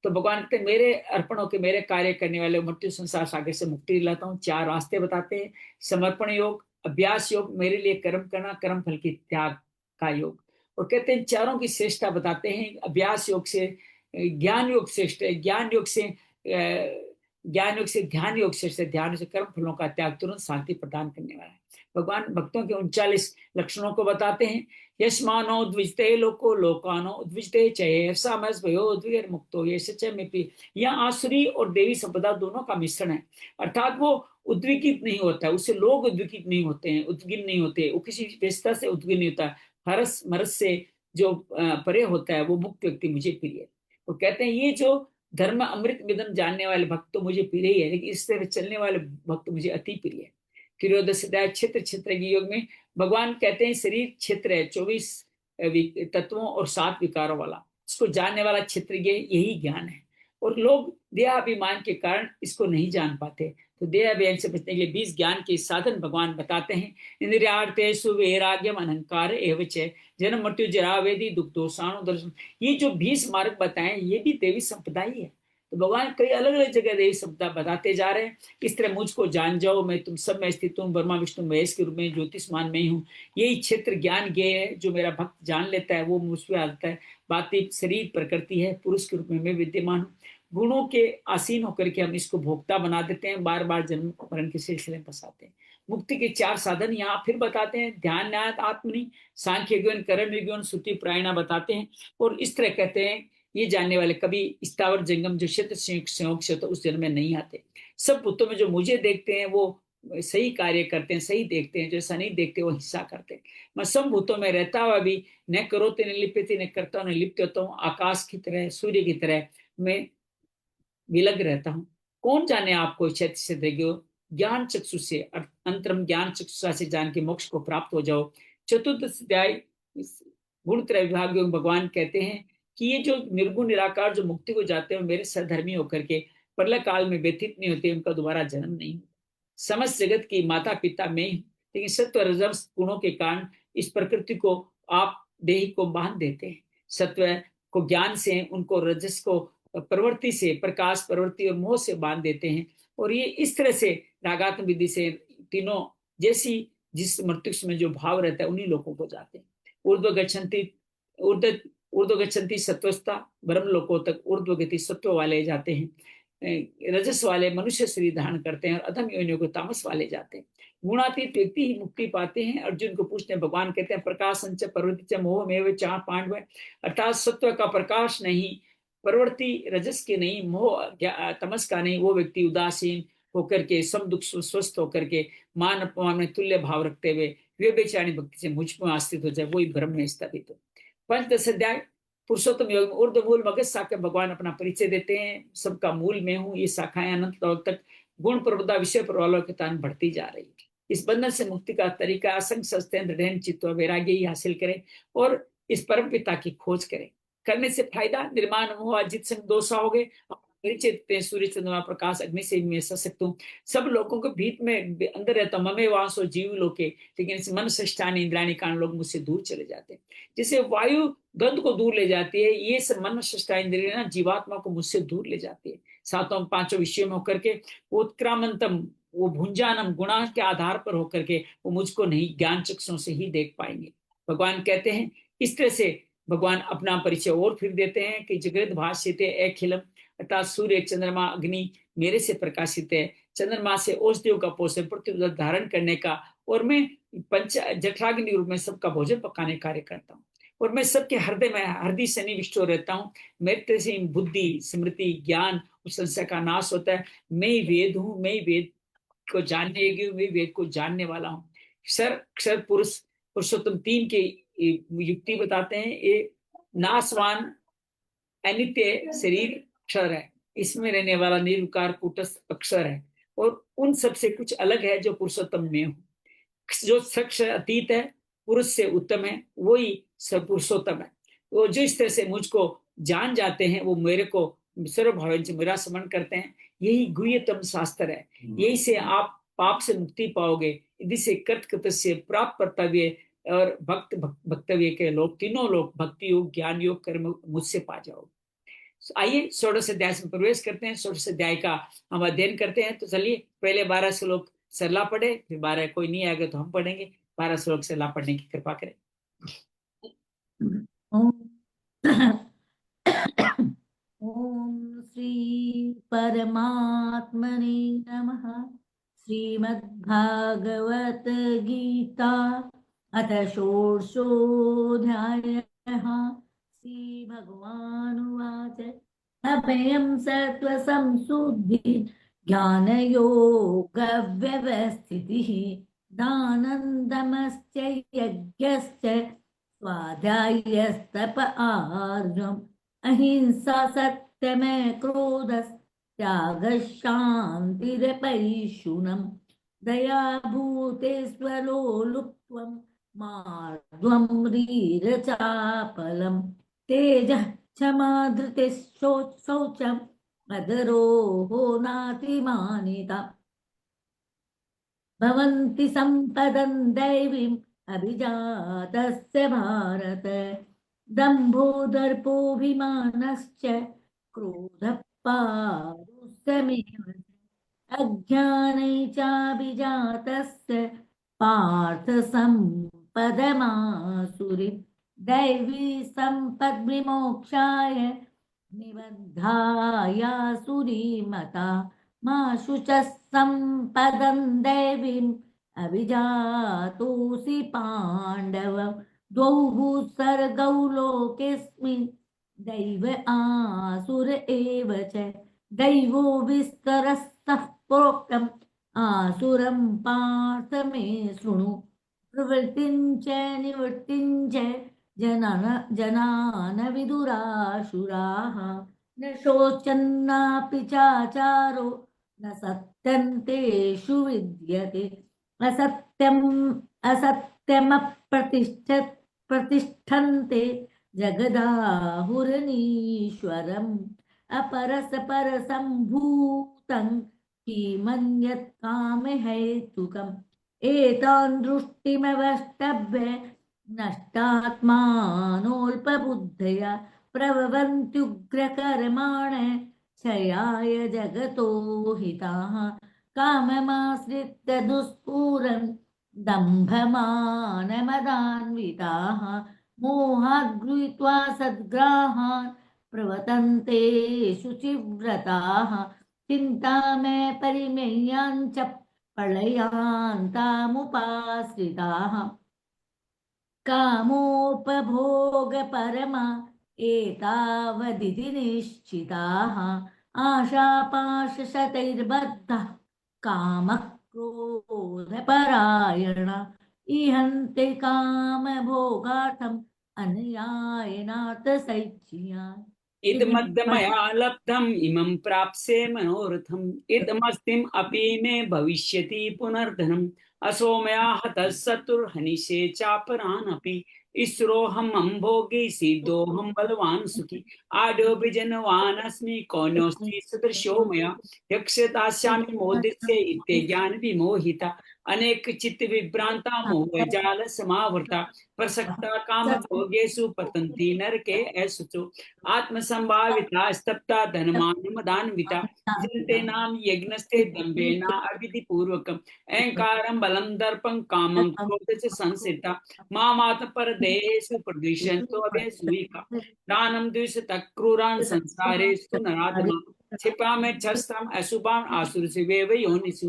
तो भगवान कहते मेरे अर्पण होकर मेरे कार्य करने वाले मृत्यु संसार सागर से मुक्ति दिलाता हूँ। 4 रास्ते बताते हैं, समर्पण योग, अभ्यास योग, मेरे लिए कर्म करना, कर्म फल की त्याग का योग। और कहते हैं चारों की श्रेष्ठता बताते हैं। अभ्यास योग से ज्ञान योग श्रेष्ठ है, ज्ञान योग से ज्ञान योग से ध्यान योग से ध्यान से कर्म फलों का त्याग तुरंत शांति प्रदान करने वाला है। भगवान भक्तों के 39 लक्षणों को बताते हैं। यशमानो द्विजते लोको लोकानो उद्विजते चये सामस भयो उद्विग्न मुक्तो ये सच्चे में भी। यह आसुरी और देवी संपदा दोनों का मिश्रण है, अर्थात वो उद्विगित नहीं होता है, उससे लोग उद्विगित नहीं होते हैं, उद्विग्न नहीं होते, वो किसी विशेषता से उद्विग्न नहीं होता। हरस मरस से जो परे होता है वो मुक्त व्यक्ति मुझे प्रिय है। वो कहते हैं ये जो धर्म अमृत विदम जानने वाले भक्त तो मुझे प्रिय ही है, लेकिन इस तरह चलने वाले भक्त मुझे अति प्रिय है। किरोदस क्षेत्र क्षेत्र के योग में भगवान कहते हैं शरीर क्षेत्र है 24 तत्वों और 7 विकारों वाला, इसको जानने वाला क्षेत्र यही ज्ञान है। और लोग देहाभिमान के कारण इसको नहीं जान पाते, तो देहाभिमान से बचने के लिए 20 ज्ञान के साधन भगवान बताते हैं। इंद्रियार्थेषु वैराग्यम अहंकार एवं च जन्म मृत्यु जरा वेदी दुख दोषाणु दर्शन। ये जो 20 मार्ग बताए ये भी देवी संपदा ही है। तो भगवान कई अलग अलग जगह देवी संपदा बताते जा रहे हैं। इस तरह मुझको जान जाओ, मैं तुम सब में स्थित हूँ, ब्रह्मा विष्णु महेश के रूप में ज्योतिषमान में ही हूँ। यही क्षेत्र ज्ञान ज्ञेय है, जो मेरा भक्त जान लेता है वो मुझ पे आता है। बातें शरीर प्रकृति है, पुरुष के रूप में मैं विद्यमान हूँ। गुणों के आसीन होकर के हम इसको भोक्ता बना देते हैं, बार बार जन्म मरण के सिलसिले में फंसाते हैं। मुक्ति के 4 साधन यहाँ फिर बताते हैं। ध्यान न्याय आत्मनि सांख्य ज्ञान करण विज्ञान श्रुति प्रायणा बताते हैं। और इस तरह कहते हैं ये जानने वाले कभी स्थावर जंगम जो क्षेत्र संयोग से उस जन्म में नहीं आते। सब पुत्रों में जो मुझे देखते हैं वो सही कार्य करते हैं, सही देखते हैं, जो ऐसा नहीं देखते वो हिस्सा करते हैं। मैं सब भूतों में रहता हुआ भी न करोते न लिप्यते न करता हूँ न लिप्त होता हूँ। आकाश की तरह सूर्य की तरह मैं विलग रहता हूँ। कौन जाने आपको क्षेत्र से देगो ज्ञान चक्षु से अंतरम ज्ञान चक्षुषा से जान के मोक्ष को प्राप्त हो जाओ। चतुर्थ अध्याय गुण त्रय विभाग भगवान कहते हैं कि ये जो निर्गुण निराकार जो मुक्ति को जाते हैं मेरे सहधर्मी होकर के प्रलय काल में व्यतीत नहीं होते, उनका दोबारा जन्म नहीं होता। समस्त जगत की माता पिता में, लेकिन सत्व रजस गुणों के कारण इस प्रकृति को आप देही को बांध देते हैं। सत्व को ज्ञान से, उनको रजस को प्रवृत्ति से, प्रकाश प्रवृत्ति और मोह से बांध देते हैं। और ये इस तरह से रागात्म विधि से तीनों जैसी जिस मृत्यु में जो भाव रहता है उन्हीं लोगों को जाते हैं। ऊर्ध्व गच्छन्ति सत्वस्था ब्रह्म लोकों तक ऊर्ध्व गति सत्व वाले जाते हैं। रजस वाले मनुष्य शरीर धारण करते हैं और अधम योनियों को तामस वाले जाते हैं। गुणातीत व्यक्ति ही मुक्ति पाते हैं। अर्जुन को पूछते हैं, भगवान कहते हैं प्रकाश संच प्रवृत्ति च मोह में चा पांडव, अर्थात सत्व का प्रकाश नहीं, प्रवृत्ति रजस के नहीं, मोह तमस का नहीं, वो व्यक्ति उदासीन होकर के सम दुख स्वस्थ होकर के मान अपमान में तुल्य भाव रखते हुए वे बेचारी भक्ति से मुझ में आस्थित हो जाए, वही ब्रह्म में स्थापित हो। 5-10 अध्याय पुरुषोत्तम योग में ऊर्ध्व मूल मगज शाखा भगवान अपना परिचय देते हैं। सबका मूल में हूँ, ये शाखाएं अनंत लोक तक गुण प्रबुद्धा विषय प्रवलोकता बढ़ती जा रही है। इस बंधन से मुक्ति का तरीका असंख्य सस्ते दृढ़ चित्त वैराग्य ही हासिल करें और इस परम पिता की खोज करें। करने से फायदा निर्माण मोह अजित संग दोषा हो गए। सूर्य चंद्रमा प्रकाश अग्नि से मैं सशक्त हूँ। सब लोगों के भीत में अंदर रहता हूँ। ममे वासो जीव लोके, लेकिन इस मन सष्टानी इंद्राणी कारण लोग मुझसे दूर चले जाते हैं। जैसे वायु गंध को दूर ले जाती है, ये सब मन सष्टा इंद्रिय ना जीवात्मा को मुझसे दूर ले जाती है। सातों पांचों विषयों में होकर के उत्क्रामंतम वो भुंजानम गुणा के आधार पर होकर के वो मुझको नहीं ज्ञान चक्षुओं से ही देख पाएंगे। भगवान कहते हैं इस तरह से भगवान अपना परिचय और फिर देते हैं कि जगत भाष्यते अखिलम, अर्थात सूर्य चंद्रमा अग्नि मेरे से प्रकाशित है। चंद्रमा से औषधियों का पोषण पृथ्वी धारण करने का, और मैं पंच जठराग्नि रूप में सबका भोजन पकाने कार्य करता हूँ। और मैं सबके हृदय में हृदय से निविष्ट रहता हूँ। मेरे से बुद्धि स्मृति ज्ञान उस संशय का नाश होता है। मैं ही वेद हूँ, मैं ही वेद को जानने योग्य हूँ, मैं वेद को जानने वाला हूँ। क्षर पुरुष पुरुषोत्तम 3 के युक्ति बताते हैं। ये नाशवान अनित्य शरीर अक्षर है, इसमें रहने वाला निर्विकार कूटस्थ अक्षर है, और उन सबसे कुछ अलग है जो पुरुषोत्तम में हूँ। जो सक्ष अतीत है, पुरुष से उत्तम है, वही सब पुरुषोत्तम है। वो जो इस तरह से मुझको जान जाते हैं वो मेरे को सर्वभाव से मेरा स्मरण करते हैं। यही गुह्यतम शास्त्र है। यही से आप पाप से मुक्ति पाओगे। यदि से कर्तकृत से प्राप्त कर्तव्य और भक्तव्य के लोग, तीनों लोग भक्ति योग ज्ञान योग कर्म मुझसे पा जाओगे। आइए षोडश अध्याय में प्रवेश करते हैं। षोडश अध्याय का हम अध्ययन करते हैं। तो चलिए पहले 12 श्लोक सरला पढ़े, फिर 12 कोई नहीं आएगा तो हम पढ़ेंगे। 12 श्लोक सरला पढ़ने की कृपा करें। ओम श्री परमात्मने नमः। श्रीमद्भागवत गीता अथ षोडशोऽध्यायः। श्री भगवानुवाच अभयं सत्त्वसंशुद्धि ज्ञानयोगव्यवस्थितिः दानन्दमश्च यज्ञश्च स्वाध्यायस्तप आर्जवम् अहिंसा सत्यमेव क्रोधस्त्यागः शान्तिरपैशुनम् दया भूतेष्वलोलुप्त्वं मार्द्वं ह्रीरचापलं तेजः क्षमा धृतिः शौचम् अदरोः नातिमानिता भवन्ति सम्पदं दैवीम् अभिजातस्य भारत दम्भो दर्पोऽभिमानश्च क्रोधः पारुष्यमेव अज्ञाने चाभिजातस्य पार्थ सम्पदमासुरी दैवी सम्पद्विमोक्षाय निबद्धायासुरी मता मा शुचः सम्पदं दैवीम् अभिजातोऽसि पाण्डव द्वौ सर्गौ लोकेऽस्मिन् दैव आसुर एव च दैवो विस्तरस्तः प्रोक्तम् आसुरं पार्थ मे शृणु प्रवृत्तिं च निवृत्तिं च जनान विदुराशुराः न शोचन्नापि चाचारो न सत्यं तेषु विद्यते असत्यमप्रतिष्ठन्ते जगदाहुरनीश्वरम् अपरसपरसम्भूतं किमन्यत् कामहेतुकम् एतान् दृष्टिमवष्टभ्य नष्टात्मानोऽल्पबुद्धया प्रभवन्त्युग्रकर्माण क्षयाय जगतो हिताः काममाश्रित्य दुष्पूरन् दम्भमानमदान्विताः मोहात् गृहीत्वा सद्ग्राहान् प्रवर्तन्ते शुचिव्रताः चिन्तामय परिमेयाञ्च प्रलयान्तामुपाश्रिताः कामोपभोगपरमा एतावदिति निश्चिताः आशापाशशतैर्बद्धः कामक्रोधपरायण इहन्ते कामभोगार्थम् अनुयायनार्थसैच्छियान् इदमद्मया लब्धम् इमं प्राप्स्ये मनोरथम् इदमस्तिम् अपि मे भविष्यति पुनर्धनम् असो मया हतः शत्रुर्हनिष्ये चापरानपि ईश्वरोऽहम् अम्भोगी सिद्धोऽहम् बलवान् सुखी आढ्योऽपि जनवान् अस्मि कौन्योऽस्ति सदृशो मया यक्षतास्यामि मोदिष्ये इत्ते ज्ञानविमोहिता अनेक चित्त विभ्रांता मोहजाल समावृता प्रसक्ता काम भोगेषु पतन्ति नरके असुचो आत्मसंभाविता स्तप्ता धनमानमदान्विता जन्ते नाम यज्ञस्ते दम्भेना अविधिपूर्वकम् अहंकारं बलं दर्पं कामं क्रोध च संसिता मामात परदेहेषु प्रदिशन्तो अभे सुविका दानं द्विषतः क्रूरान् संसारेषु नराधमा क्षिपा में छस्त्रम अशुभान आसुर शिवेव योनिषु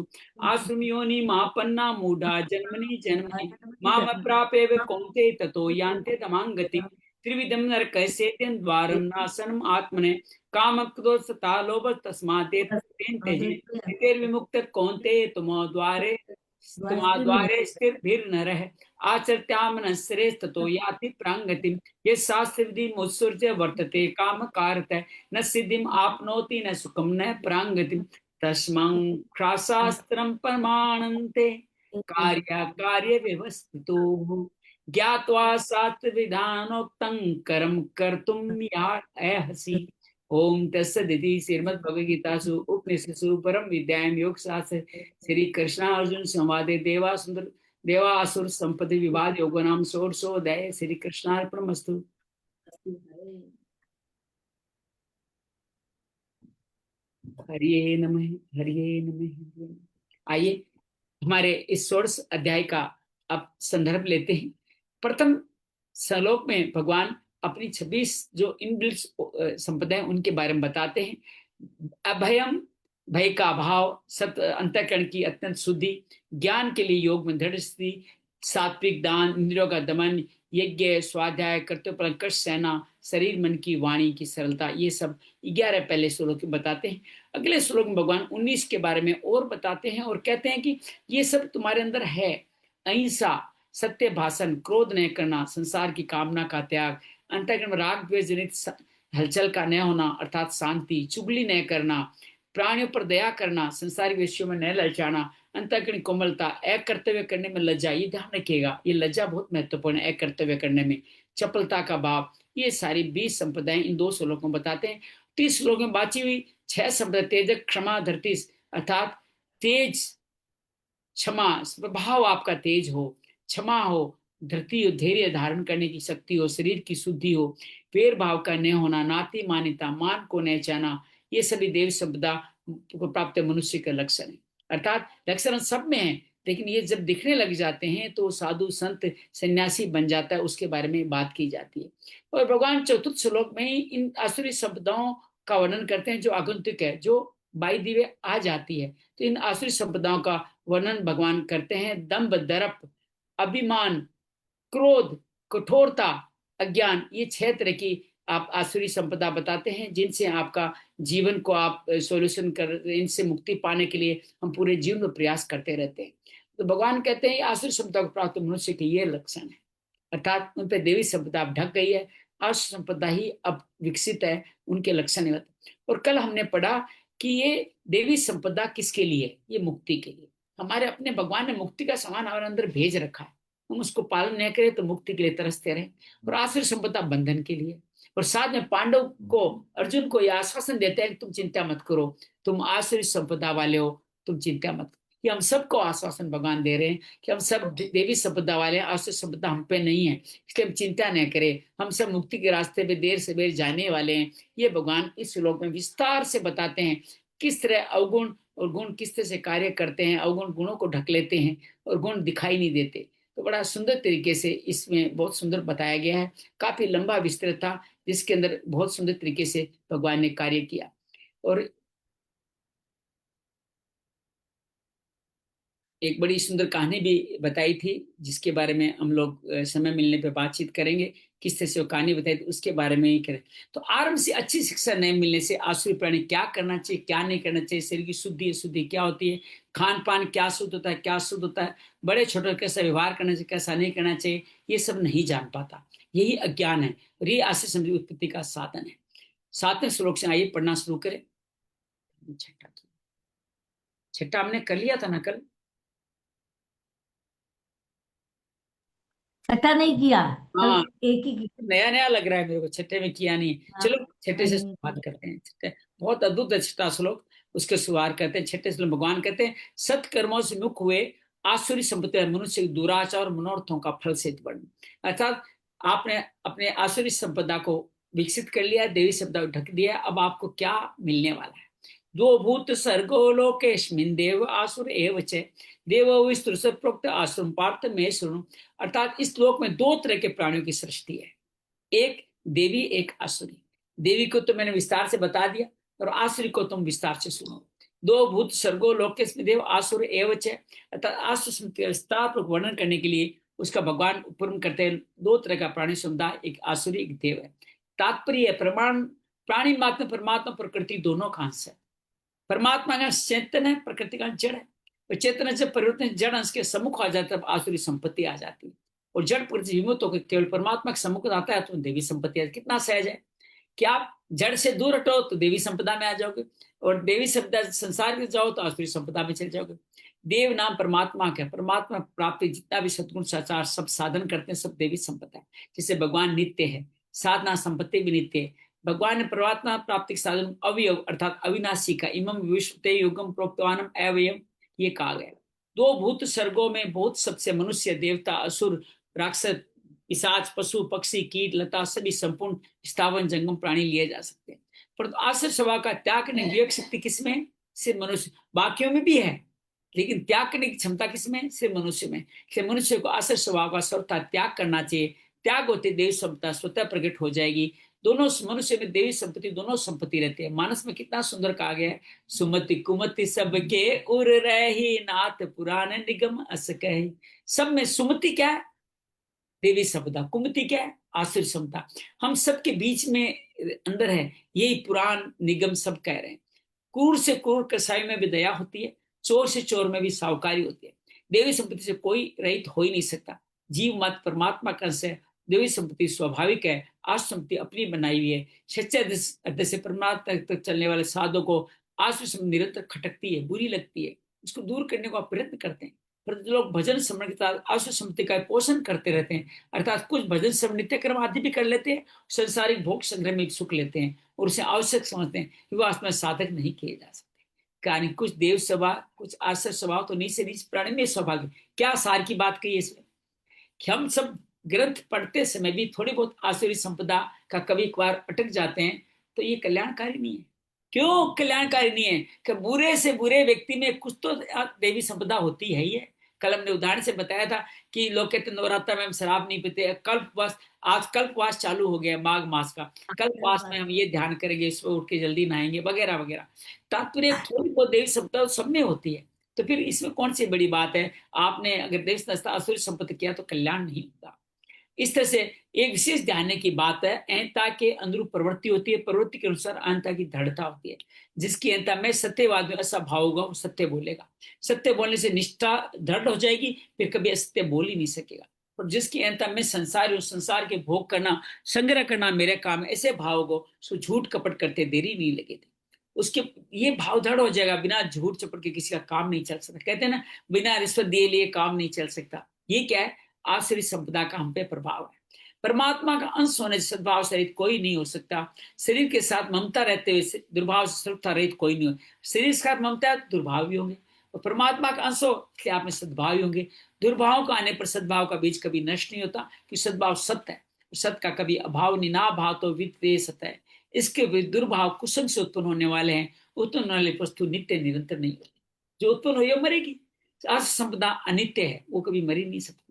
आसुम योनि मापन्ना मूढ़ा जन्मनि जन्मनि माम प्रापेव कौन्ते ततो यान्ते तमांगति त्रिविधम नरकस्येत्यं द्वारं नाशनम् आत्मने कामक्रोधस्तथा लोभ तस्मात् विमुक्त कौन्तेय तुम्हाद्वारे स्थिरभिर्नरः आचर्त्यामनश्रेष्ठतो याति प्रांगतिम ये शास्त्र विधि मुत्सृज्य वर्तते काम कारतः न सिद्धिम आपनोति न सुखम न प्रांगतिम तस्मं शास्त्रं प्रमाणन्ते कार्य कार्य व्यवस्थितो ज्ञात्वा शास्त्रविधानोक्तं कर्म कर्तुं यार्हसि ओम तत्सदिति श्रीमद्भगवद्गीतासु उपनिषत्सु परम विद्यायां योगशास्त्रे श्री कृष्ण अर्जुन संवादे देवासुर संपत्ति विवाद योगो नाम षोडशोऽध्याय श्री कृष्णार्पणमस्तु। हरिये नमः हरिये नमः। आइए हमारे इस षोडश अध्याय का अब संदर्भ लेते हैं। प्रथम श्लोक में भगवान अपनी 26 जो इनबिल्ट संपदा है उनके बारे में बताते हैं। अभयम, भय का अभाव, सत अंतःकरण की अत्यंत शुद्धि, ज्ञान के लिए योग में दृढ़ स्थिति, सात्विक दान, इंद्रियों का दमन, यज्ञ, स्वाध्याय, कर्तव्य, कष्ट सहना, शरीर मन की वाणी की सरलता, ये सब 11 पहले श्लोक बताते हैं। अगले श्लोक में भगवान 19 के बारे में और बताते हैं और कहते हैं कि ये सब तुम्हारे अंदर है। अहिंसा, सत्य भाषण, क्रोध नहीं करना, संसार की कामना का त्याग, अंतःकरण में राग द्वेष जनित हलचल का न होना अर्थात शांति, चुगली न करना, प्राणियों पर दया करना, संसारिक विषयों में न ललचाना, अंतःकरण कोमलता, अकर्तव्य करने में लज्जा, ये ध्यान रखिएगा, ये लज्जा बहुत महत्वपूर्ण है अकर्तव्य करने में, चपलता का भाव, ये सारी 20 संपदाएं इन 2 श्लोकों में बताते हैं। 30 श्लोक में बाची हुई 6 संपदा, तेज, क्षमा, धरती, अर्थात तेज, क्षमा, स्वभाव आपका तेज हो, क्षमा हो, धरती हो, धैर्य धारण करने की शक्ति हो, शरीर की शुद्धि हो, पैर भाव का न होना, नाती मान्यता, मान को न चाहना, ये सभी देव संपदा को प्राप्त मनुष्य का लक्षण है। अर्थात लक्षण सब में है, लेकिन ये जब दिखने लग जाते हैं तो साधु संत सन्यासी बन जाता है, उसके बारे में बात की जाती है। और भगवान चतुर्थ श्लोक में इन आसुरी संपदाओं का वर्णन करते हैं जो आगंतुक है, जो बाई दिवे आ जाती है। तो इन आसुरी संपदाओं का वर्णन भगवान करते हैं। दंभ, दर्प, अभिमान, क्रोध, कठोरता, अज्ञान, ये 6 तरह की आप आसुरी संपदा बताते हैं जिनसे आपका जीवन को आप सॉल्यूशन कर, इनसे मुक्ति पाने के लिए हम पूरे जीवन में प्रयास करते रहते हैं। तो भगवान कहते हैं आसुरी संपदा को प्राप्त मनुष्य के ये लक्षण है, अर्थात उन पर देवी संपदा अब ढक गई है, आसुरी संपदा ही अब विकसित है, उनके लक्षण है। और कल हमने पढ़ा कि ये देवी संपदा किसके लिए, ये मुक्ति के लिए। हमारे अपने भगवान ने मुक्ति का सामान हमारे अंदर भेज रखा है, हम उसको पालन नहीं करें तो मुक्ति के लिए तरसते रहे। और आसुरी संपदा बंधन के लिए। और साथ में पांडव को, अर्जुन को यह आश्वासन देते हैं कि तुम चिंता मत करो, तुम आसुरी संपदा वाले हो, तुम चिंता मत। कि हम सबको आश्वासन भगवान दे रहे हैं कि हम सब देवी संपदा वाले हैं, आसुरी संपदा हम पे नहीं है, इसलिए हम चिंता नहीं करें, हम सब मुक्ति के रास्ते पे देर से देर जाने वाले हैं। ये भगवान इस श्लोक में विस्तार से बताते हैं किस तरह अवगुण और गुण किस तरह से कार्य करते हैं, अवगुण गुणों को ढक लेते हैं और गुण दिखाई नहीं देते। तो बड़ा सुंदर तरीके से इसमें बहुत सुंदर बताया गया है, काफी लंबा विस्तृत था जिसके अंदर बहुत सुंदर तरीके से भगवान ने कार्य किया। और एक बड़ी सुंदर कहानी भी बताई थी जिसके बारे में हम लोग समय मिलने पे बातचीत करेंगे, किस तरह से वो कहानी बताई थी उसके बारे में ही करें। तो आरंभ से अच्छी शिक्षा नहीं मिलने से आसुरी प्राणी क्या करना चाहिए क्या नहीं करना चाहिए, शरीर की शुद्धि अशुद्धि क्या होती है, खान पान क्या शुद्ध होता है क्या शुद्ध होता है, बड़े छोटे कैसा व्यवहार करना चाहिए कैसा नहीं करना चाहिए, ये सब नहीं जान पाता, यही अज्ञान है और ये आसुरी संपत्ति उत्पत्ति का साधन है। 7वें श्लोक से आइए पढ़ना शुरू करें। छठा हमने कर लिया था ना कल, छठा नहीं किया, हाँ एक ही किया। नया नया लग रहा है मेरे को, छठे में किया नहीं। हाँ, चलो छठे से नहीं शुरुआत किया। करते हैं। छठे बहुत अद्भुत है छठा श्लोक, उसके शुरुआत करते हैं। छठे श्लोक भगवान कहते हैं सत्कर्मों से मुक्त हुए आसुरी संपत्ति मनुष्य दुराचार और मनोरथों का फल से वर्ण। अर्थात आपने अपने आसुरी संपदा को विकसित कर लिया, देवी संपदा को ढक दिया, अब आपको क्या मिलने वाला है। दो भूत सर्गो लोकेस्मिन देव आसुर एव च देव विस्तृत प्रोक्त आश्रम पार्थ में सुनो। अर्थात इस लोक में 2 तरह के प्राणियों की सृष्टि है, एक देवी एक आसुरी। देवी को तो मैंने विस्तार से बता दिया और आसुरी को तुम विस्तार से सुनो। 2 भूत सर्गो लोकेस्मिन देव आसुर एव च, अर्थात आसुर के विस्तार वर्णन करने के लिए उसका भगवान उपक्रम करते हैं। 2 तरह का प्राणी समुदाय, एक आसुरी एक देव है। तात्पर्य प्रमाण, प्राणी मात्र परमात्मा प्रकृति दोनों का अंश है। परमात्मा का चेतन है, प्रकृति का जड़ है। और चेतन से परिवर्तन जड़ अंश के सम्मुख आ जाता है, आसुरी संपत्ति आ जाती है। और जड़ प्रकृति विमुक्त होकर केवल परमात्मा के सम्मुख आता है तो देवी संपत्ति। कितना सहज है कि आप जड़ से दूर हटो तो देवी संपदा में आ जाओगे, और देवी संपदा संसार में जाओ तो आसुरी संपदा में चले जाओगे। देव नाम परमात्मा का, परमात्मा प्राप्ति जितना भी सद्गुण सचार सब साधन करते हैं सब देवी संपदा है। जिससे भगवान नित्य है, साधना संपत्ति भी नित्य है। भगवान ने परमात्मा प्राप्ति के साधन अवयव अर्थात अविनाशी का इमम विश्वते युगम प्रोक्तवानम अवयव ये कहा गया। 2 भूत सर्गों में बहुत सबसे मनुष्य देवता असुर राक्षस पिशाच पशु पक्षी कीट लता सभी संपूर्ण स्थावन जंगम प्राणी लिए जा सकते हैं। परंतु आसुर स्वभाव का त्याग करने की विवेक शक्ति किसमें, सिर्फ मनुष्य। बाकियों में भी है लेकिन त्याग करने की क्षमता किसमें, सिर्फ मनुष्य में। मनुष्य को आसुर स्वभाव का सर्वथा त्याग करना चाहिए, त्याग होते देवी संपदा स्वतः प्रकट हो जाएगी। दोनों मनुष्य में देवी संपत्ति, दोनों संपत्ति रहती है। मानस में कितना सुंदर कहा गया है, सुमति कुमति सबके उर रही, नाथ पुराण निगम अस कही। सब में सुमति क्या है? देवी संपदा। कुमति क्या है? आसुर समता। हम सबके बीच में अंदर है, यही पुराण निगम सब कह रहे हैं। क्रूर से क्रूर कसाई में भी दया होती है, चोर से चोर में भी साहूकारी होती है। देवी संपत्ति से कोई रहित हो ही नहीं सकता। जीव मत परमात्मा का अंश है। देवी संपत्ति स्वाभाविक है, आज संपत्ति अपनी बनाई हुई है। सच्चे अध्यय से परमात्मा तक चलने वाले साधु को आज निरंतर खटकती है, बुरी लगती है, उसको दूर करने का प्रयत्न करते हैं। पर लोग भजन स्मरण के साथ आशु संपत्ति का पोषण करते रहते हैं, अर्थात कुछ भजन स्मरण नित्य कर्म आदि भी कर लेते हैं, संसारिक भोग संग्रह में सुख लेते हैं और उसे आवश्यक समझते हैं कि वास्तव में साधक नहीं किए जा सकते। कारण कुछ देव स्वभाव, कुछ आश्रय स्वभाव तो नीच से नीच प्राणी में स्वभाव। क्या सार की बात कही इसमें कि हम सब ग्रंथ पढ़ते समय भी थोड़ी बहुत आसुरी संपदा का कभी कभार अटक जाते हैं, तो ये कल्याणकारी नहीं है। क्यों कल्याणकारी नहीं है? कि बुरे से बुरे व्यक्ति में कुछ तो देवी संपदा होती है ही है। कल हमने उदाहरण से बताया था कि लोग कहते नवरात्र में हम शराब नहीं पीते, कल्पवास, आज कल्पवास चालू हो गया माघ मास का, कल्पवास में हम ये ध्यान करेंगे, सुबह उठ के जल्दी नहाएंगे वगैरह वगैरह। तात्पर्य थोड़ी बहुत देवी संपदा सब में होती है, तो फिर इसमें कौन सी बड़ी बात है? आपने अगर देश नस्ता असुर संपत्ति किया तो कल्याण नहीं होता। इस तरह से एक विशेष ध्यान की बात है, अहंता के अनुरूप प्रवृत्ति होती है, प्रवृत्ति के अनुसार अहंता की दृढ़ता होती है। जिसकी अहंता में सत्यवाद में ऐसा भाव होगा वो सत्य बोलेगा, सत्य बोलने से निष्ठा दृढ़ हो जाएगी, फिर कभी असत्य बोल ही नहीं सकेगा। और जिसकी अहंता में संसार के भोग करना, संग्रह करना मेरे काम है, ऐसे भाव को सो झूठ कपट करते देरी नहीं लगेगी, उसके ये भाव दृढ़ हो जाएगा। बिना झूठ चपट के किसी का काम नहीं चल सकता। कहते हैं ना, बिना रिश्वत दिए लिए काम नहीं चल सकता। ये क्या है? आश्रित संपदा का हम पे प्रभाव है। परमात्मा का अंश होने से सद्भाव से रहित कोई नहीं हो सकता। शरीर के साथ ममता रहते हुए दुर्भाव से सर्वथा रहित कोई नहीं हो। शरीर के साथ ममता दुर्भाव भी होंगे, और परमात्मा का अंश हो कि आप में सद्भाव ही होंगे। दुर्भाव का आने पर सद्भाव का बीज कभी नष्ट नहीं होता, कि सद्भाव सत्य है, सत्य का कभी अभाव नहीं। ना भाव तो वित्त सत्य है। इसके दुर्भाव कुसंग से उत्पन्न होने वाले हैं। उत्पन्न होने वाली वस्तु नित्य निरंतर नहीं होती, जो उत्पन्न हुई वो मरेगी। आज संपदा अनित्य है, वो कभी मरी नहीं सकती।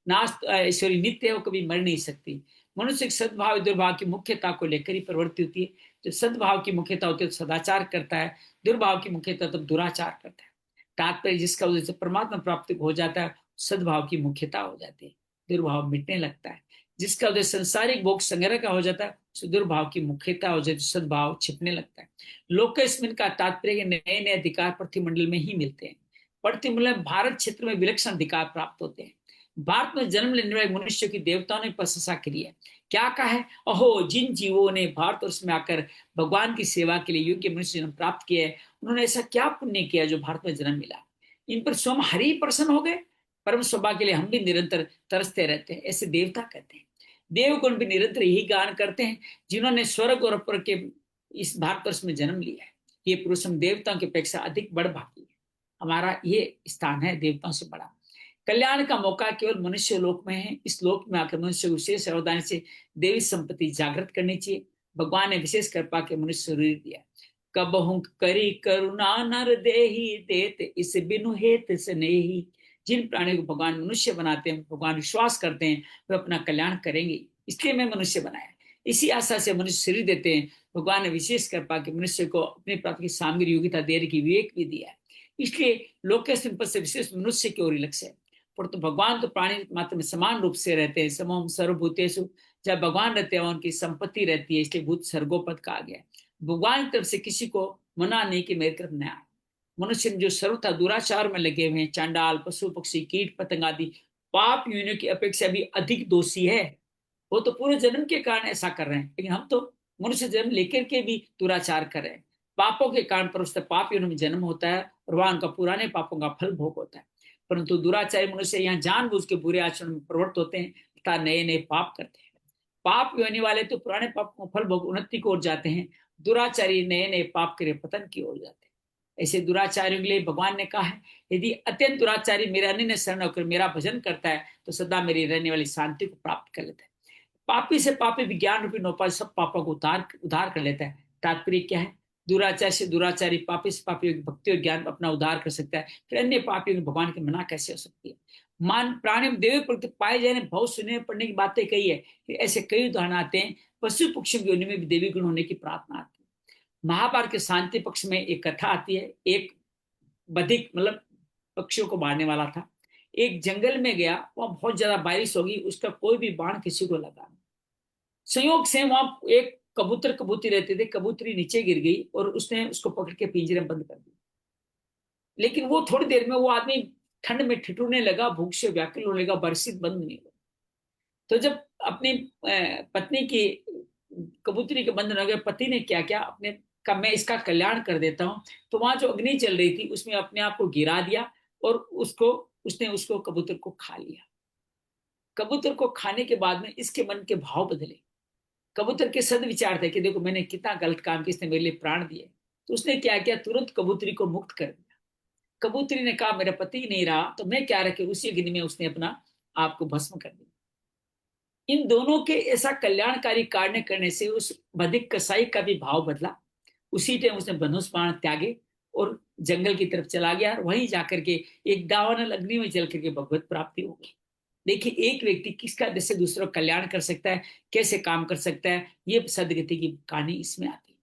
नाश ऐश्वर्य नित्य है, वो कभी मर नहीं सकती। मनुष्य सद्भाव दुर्भाव की मुख्यता को लेकर ही प्रवृत्ति होती है। जो सद्भाव की मुख्यता होती है तो सदाचार करता है, दुर्भाव की मुख्यता तब दुराचार करता है। तात्पर्य जिसका उद्देश्य परमात्मा प्राप्ति हो जाता है, सद्भाव की मुख्यता हो जाती है, दुर्भाव मिटने लगता है। जिसका उद्देश्य संसारिक भोग संग्रह का हो जाता है, दुर्भाव की मुख्यता हो जाती है, सद्भाव छिपने लगता है। लोकस्मिन का तात्पर्य नए नए अधिकार प्रतिमंडल में ही मिलते हैं। प्रतिमंडल भारत क्षेत्र में विलक्षण अधिकार प्राप्त होते हैं। भारत में जन्म लेने वाले मनुष्य की देवताओं ने प्रशंसा करी है। क्या कहा है? अहो, जिन जीवों ने भारतवर्ष में आकर भगवान की सेवा के लिए योग्य मनुष्य जन्म प्राप्त किया है, उन्होंने ऐसा क्या पुण्य किया जो भारत में जन्म मिला। इन पर स्वयं हरि प्रसन्न हो गए। परम स्वभा के लिए हम भी निरंतर तरसते रहते हैं, ऐसे देवता कहते हैं। देवगुण भी निरंतर यही गान करते हैं, जिन्होंने स्वर्ग और अपर के इस भारतवर्ष में जन्म लिया है। ये पुरुष हम देवताओं की अपेक्षा अधिक बड़ भागी है। हमारा ये स्थान है देवताओं से बड़ा। कल्याण का मौका केवल मनुष्य लोक में है। इस लोक में आकर मनुष्य को विशेष अवधान से देवी संपत्ति जागृत करनी चाहिए। भगवान ने विशेष कृपा के मनुष्य शरीर दिया। कबहु करी करुणा नर देहि, देत इस बिनु हेत स्नेही। जिन प्राणियों को भगवान मनुष्य बनाते हैं, भगवान विश्वास करते हैं वे अपना कल्याण करेंगे, इसलिए मैं मनुष्य बनाया। इसी आशा से मनुष्य शरीर देते हैं। भगवान ने विशेष कृपा के मनुष्य को अपनी प्राप्त की सामग्री योग्यता देने की विवेक भी दिया है। इसलिए लोक के संपत्ति से विशेष मनुष्य की ओर लक्ष्य है। पर तो भगवान तो प्राणी मात्र में समान रूप से रहते हैं। समम सर्वभूतेषु, जब भगवान रहते हैं उनकी संपत्ति रहती है, इसलिए भूत सर्गोपद कहा गया है। भगवान की तरफ से किसी को मना नहीं कि मेरी तरफ न आए। मनुष्य जो सर्वथा दुराचार में लगे हुए हैं, चांडाल, पशु पक्षी, कीट पतंग आदि पाप योनियों की अपेक्षा भी अधिक दोषी है। वो तो पूरे जन्म के कारण ऐसा कर रहे हैं, लेकिन हम तो मनुष्य जन्म लेकर के भी दुराचार कर रहे हैं। पापों के कारण पर उससे पाप योनि में जन्म होता है और वहां उनका पुराने पापों का फल भोग होता है। परंतु दुराचारी मनुष्य यहाँ जानबूझ के बुरे आचरण में प्रवृत्त होते हैं तथा नए नए पाप करते हैं। पाप योनि वाले तो पुराने पाप को फल भोग उन्नति की ओर जाते हैं, दुराचारी नए नए पाप के पतन की ओर जाते हैं। ऐसे दुराचारियों के लिए भगवान ने कहा है, यदि अत्यंत दुराचारी मेरा अन्य शरण होकर मेरा भजन करता है तो सदा मेरी रहने वाली शांति को प्राप्त कर लेता है। पापी से पापी विज्ञान रूपी नौपाल सब पापों को उधार कर लेता है। तात्पर्य क्या है? दुराचार से दुराचारी, पापी से पापी भक्ति और ज्ञान अपना उद्धार कर सकता है, फिर अन्य पापियों को भगवान की मना कैसे हो सकती है? मान प्राणी में देवी प्रकृति पाए जाने बहुत सुनने पढ़ने की बातें कही है कि ऐसे कई उदाहरण आते हैं। पशु पक्षियों की योनि में भी देवी गुण होने की प्रार्थना आती है। महाभारत के शांति पक्ष में एक कथा आती है। एक बधिक मतलब पक्षियों को मारने वाला था, एक जंगल में गया, वहां बहुत ज्यादा बारिश होगी, उसका कोई भी बाण किसी को लगा नहीं। संयोग से वहां एक कबूतर कबूतरी रहते थे, कबूतरी नीचे गिर गई और उसने उसको पकड़ के पिंजरे में बंद कर दिया। लेकिन वो थोड़ी देर में वो आदमी ठंड में ठिठुरने लगा, भूख से व्याकुल होने लगा, बरसित बंद नहीं हुआ। तो जब अपनी पत्नी की कबूतरी के बंधन हो गए, पति ने क्या क्या अपने का मैं इसका कल्याण कर देता हूँ, तो वहां जो अग्नि चल रही थी उसमें अपने आप को गिरा दिया और उसने उसको कबूतर को खा लिया। कबूतर को खाने के बाद में इसके मन के भाव बदले। कबूतर के सदविचार थे कि देखो मैंने कितना गलत काम किया, इसने मेरे लिए प्राण दिए। तो उसने क्या किया, तुरंत कबूतरी को मुक्त कर दिया। कबूतरी ने कहा मेरा पति नहीं रहा तो मैं क्या रखे, उसी अग्नि में उसने अपना आप को भस्म कर दिया। इन दोनों के ऐसा कल्याणकारी कार्य करने से उस बधिक कसाई का भी भाव बदला। उसी टाइम उसने धनुष बाण त्यागे और जंगल की तरफ चला गया, और वहीं जाकर के एक दावानल अग्नि में जल करके भगवत प्राप्ति हो गई। देखिए एक व्यक्ति किसका जैसे दूसरों का कल्याण कर सकता है, कैसे काम कर सकता है, ये सदगति की कहानी इसमें आती है।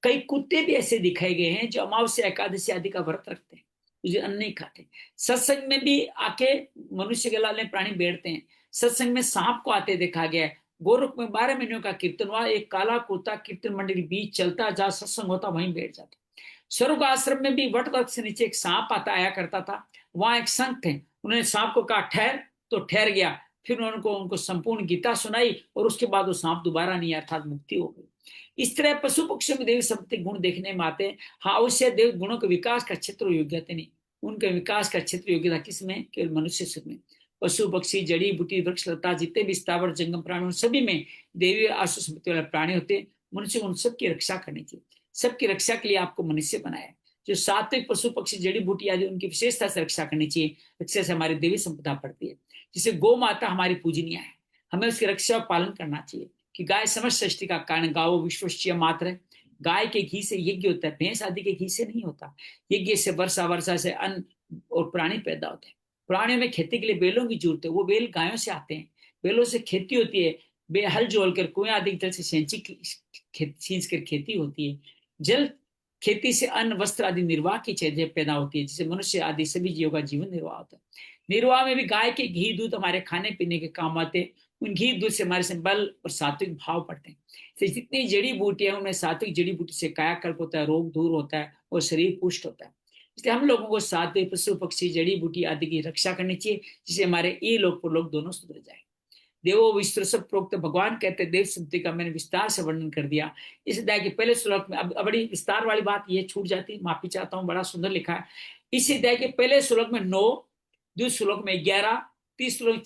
कई कुत्ते भी ऐसे दिखाए गए हैं जो अमावस्या एकादशी आदि का व्रत रखते हैं, जो अन्न नहीं खाते। सत्संग में भी आके मनुष्य के लाल प्राणी बैठते हैं। सत्संग में सांप को आते देखा गया है। गोरख में 12 महीनों का कीर्तन हुआ, एक काला कुत्ता कीर्तन मंडली बीच चलता, जहां सत्संग होता वहीं बैठ जाता। स्वर्ग आश्रम में भी वट वृक्ष से नीचे एक सांप आता आया करता था। वहां एक संत थे, उन्होंने सांप को कहा ठहर, तो ठहर गया। फिर उनको उनको संपूर्ण गीता सुनाई और उसके बाद वो सांप दोबारा नहीं, अर्थात मुक्ति हो गई। इस तरह पशु पक्षियों में देवी संपत्ति गुण देखने में आते हैं। हाँ अवश्य देव गुणों के विकास का क्षेत्र योग्यता नहीं, उनके विकास का क्षेत्र योग्यता किसमें, केवल मनुष्य सुख में। पशु पक्षी जड़ी बूटी वृक्ष लता जितने भी स्थावर जंगम प्राणी सभी में देवी आशु संपत्ति वाले प्राणी होते हैं। मनुष्य उन सबकी रक्षा करनी चाहिए। सबकी रक्षा के लिए आपको मनुष्य बनाया। जो सात्विक पशु पक्षी जड़ी बूटी आदि उनकी विशेषता से रक्षा करनी चाहिए। रक्षा से हमारी देवी संपदा पड़ती है। जिसे गौ माता हमारी पूजनीय है, हमें उसकी रक्षा और पालन करना चाहिए। कि गाय समस्त सृष्टि का कारण, गाओ विश्वश्य मात्र है। गाय के घी से यज्ञ होता है, भैंस आदि के घी से नहीं होता। यज्ञ से वर्षा, वर्षा से अन्न और प्राणी पैदा होते हैं। प्राणियों में खेती के लिए बैलों की जरूरत है, वो बैल गायों से आते हैं। बैलों से खेती होती है, बे हल जोल कर कुएं आदि जल से सींच कर खेती होती है। जल खेती से अन्न वस्त्र आदि निर्वाह की चीजें पैदा होती है, जिससे मनुष्य आदि सभी जीवों का जीवन निर्वाह होता है। निर्वाह में भी गाय के घी दूध हमारे खाने पीने के काम आते हैं। उन घी दूध से हमारे से बल और सात्विक भाव पड़ते हैं। तो जितनी जड़ी बूटियां उनमें सात्विक जड़ी बूटी से कायाकल्प होता है, रोग दूर होता है और शरीर पुष्ट होता है। इसलिए हम लोगों को सात्विक पशु पक्षी जड़ी बूटी आदि की रक्षा करनी चाहिए, जिससे हमारे ई लोक परलोक दोनों सुधर जाए। देवो विस्तृत प्रोक्त, भगवान कहते देव संपत्ति का मैंने विस्तार से वर्णन कर दिया इस अध्याय के पहले श्लोक में। अब बड़ी विस्तार वाली बात ये छूट जाती, माफी चाहता हूँ, बड़ा सुंदर लिखा है। इस अध्याय के पहले श्लोक में 9, दूसरे श्लोक में 11, तीसरे श्लोक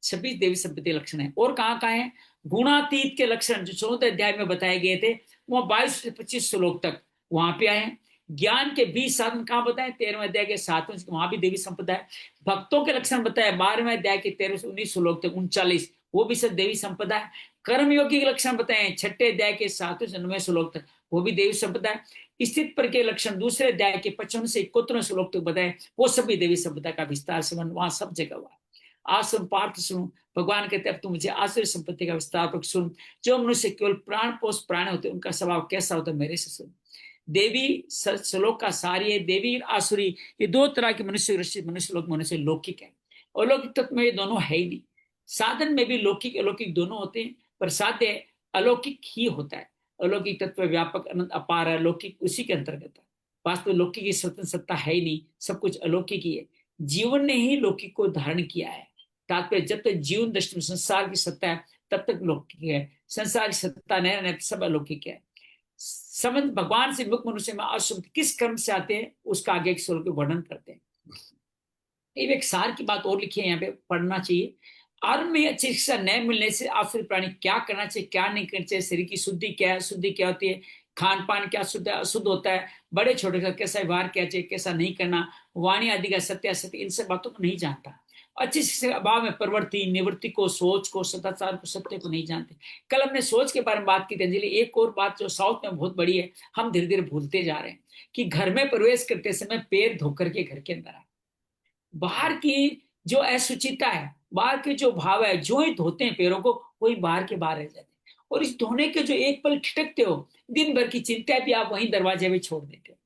26 देवी संपत्ति लक्षण है। और कहाँ कहाँ है गुणातीत के लक्षण जो 14 अध्याय में बताए गए थे, वह 22 से 25 श्लोक तक वहां पे आए हैं। ज्ञान के 20 साधन कहाँ बताए, 13वें अध्याय के 7वें, वहां भी देवी संपदा है। भक्तों के लक्षण बताए 12वें अध्याय के 13 से 19 श्लोक तक 39, वो भी सब देवी संपदा है। कर्मयोगी के लक्षण बताए 6ठे अध्याय के 7वें से 9वें श्लोक तक, वो भी देवी संपदा है। स्थित पर के लक्षण दूसरे अध्याय के 55 से 71 श्लोक तक बताए, वो सभी देवी संपदा का विस्तार से वहां सब जगह हुआ। आश्रम पार्थ सुन, भगवान कहते अब तुम मुझे आश्रय संपत्ति का विस्तार पर सुन। जो मनुष्य केवल प्राण पोष प्राण होते उनका स्वभाव कैसा होता है मेरे से सुन। देवी श्लोक का सारी है, देवी आसुरी ये दो तरह के मनुष्य, मनुष्य लोक मनुष्य लौकिक है। अलौकिक तत्व में ये दोनों है ही नहीं। साधन में भी लौकिक अलौकिक दोनों होते हैं, पर साध्य अलौकिक ही होता है। अलौकिक तत्व व्यापक अनंत अपार है, लौकिक उसी के अंतर्गत है। वास्तव लौकिक की स्वतंत्र सत्ता है ही नहीं, सब कुछ अलौकिक ही है। जीवन ने ही लौकिक को धारण किया है। तात्पर्य जब तक जीवन दृष्टि में संसार की सत्ता है तब तक लौकिक है, संसार की सत्ता नहीं, सब अलौकिक है। संबंध भगवान से मुक्त मनुष्य में अशुद्ध किस कर्म से आते हैं उसका आगे एक श्लोक वर्णन करते हैं। एक सार की बात और लिखी है, यहाँ पे पढ़ना चाहिए। आरंभ में अच्छी शिक्षा न मिलने से आसुरी प्राणी क्या करना चाहिए क्या नहीं करना चाहिए, शरीर की शुद्धि क्या है, शुद्धि क्या होती है, खान पान क्या शुद्ध अशुद्ध होता है, बड़े छोटे का कैसा व्यवहार क्या चाहिए कैसा नहीं करना, वाणी आदि का सत्य असत्य, इन सब बातों को नहीं जानता। अच्छी शिक्षा के अभाव में प्रवृत्ति निवृत्ति को, सोच को, सदाचार को, सत्य को नहीं जानते। कल हमने सोच के बारे में बात की थी अंजलि। एक और बात जो साउथ में बहुत बड़ी है, हम धीरे धीरे भूलते जा रहे हैं कि घर में प्रवेश करते समय पैर धोकर के घर के अंदर आए। बाहर की जो असुचिता है, बाहर के जो भाव है, जो ही धोते हैं पैरों को, वही बाहर के बाहर रह जाते हैं। और इस धोने के जो एक पल ठिठकते हो, दिन भर की चिंता भी आप वहीं दरवाजे में छोड़ देते हो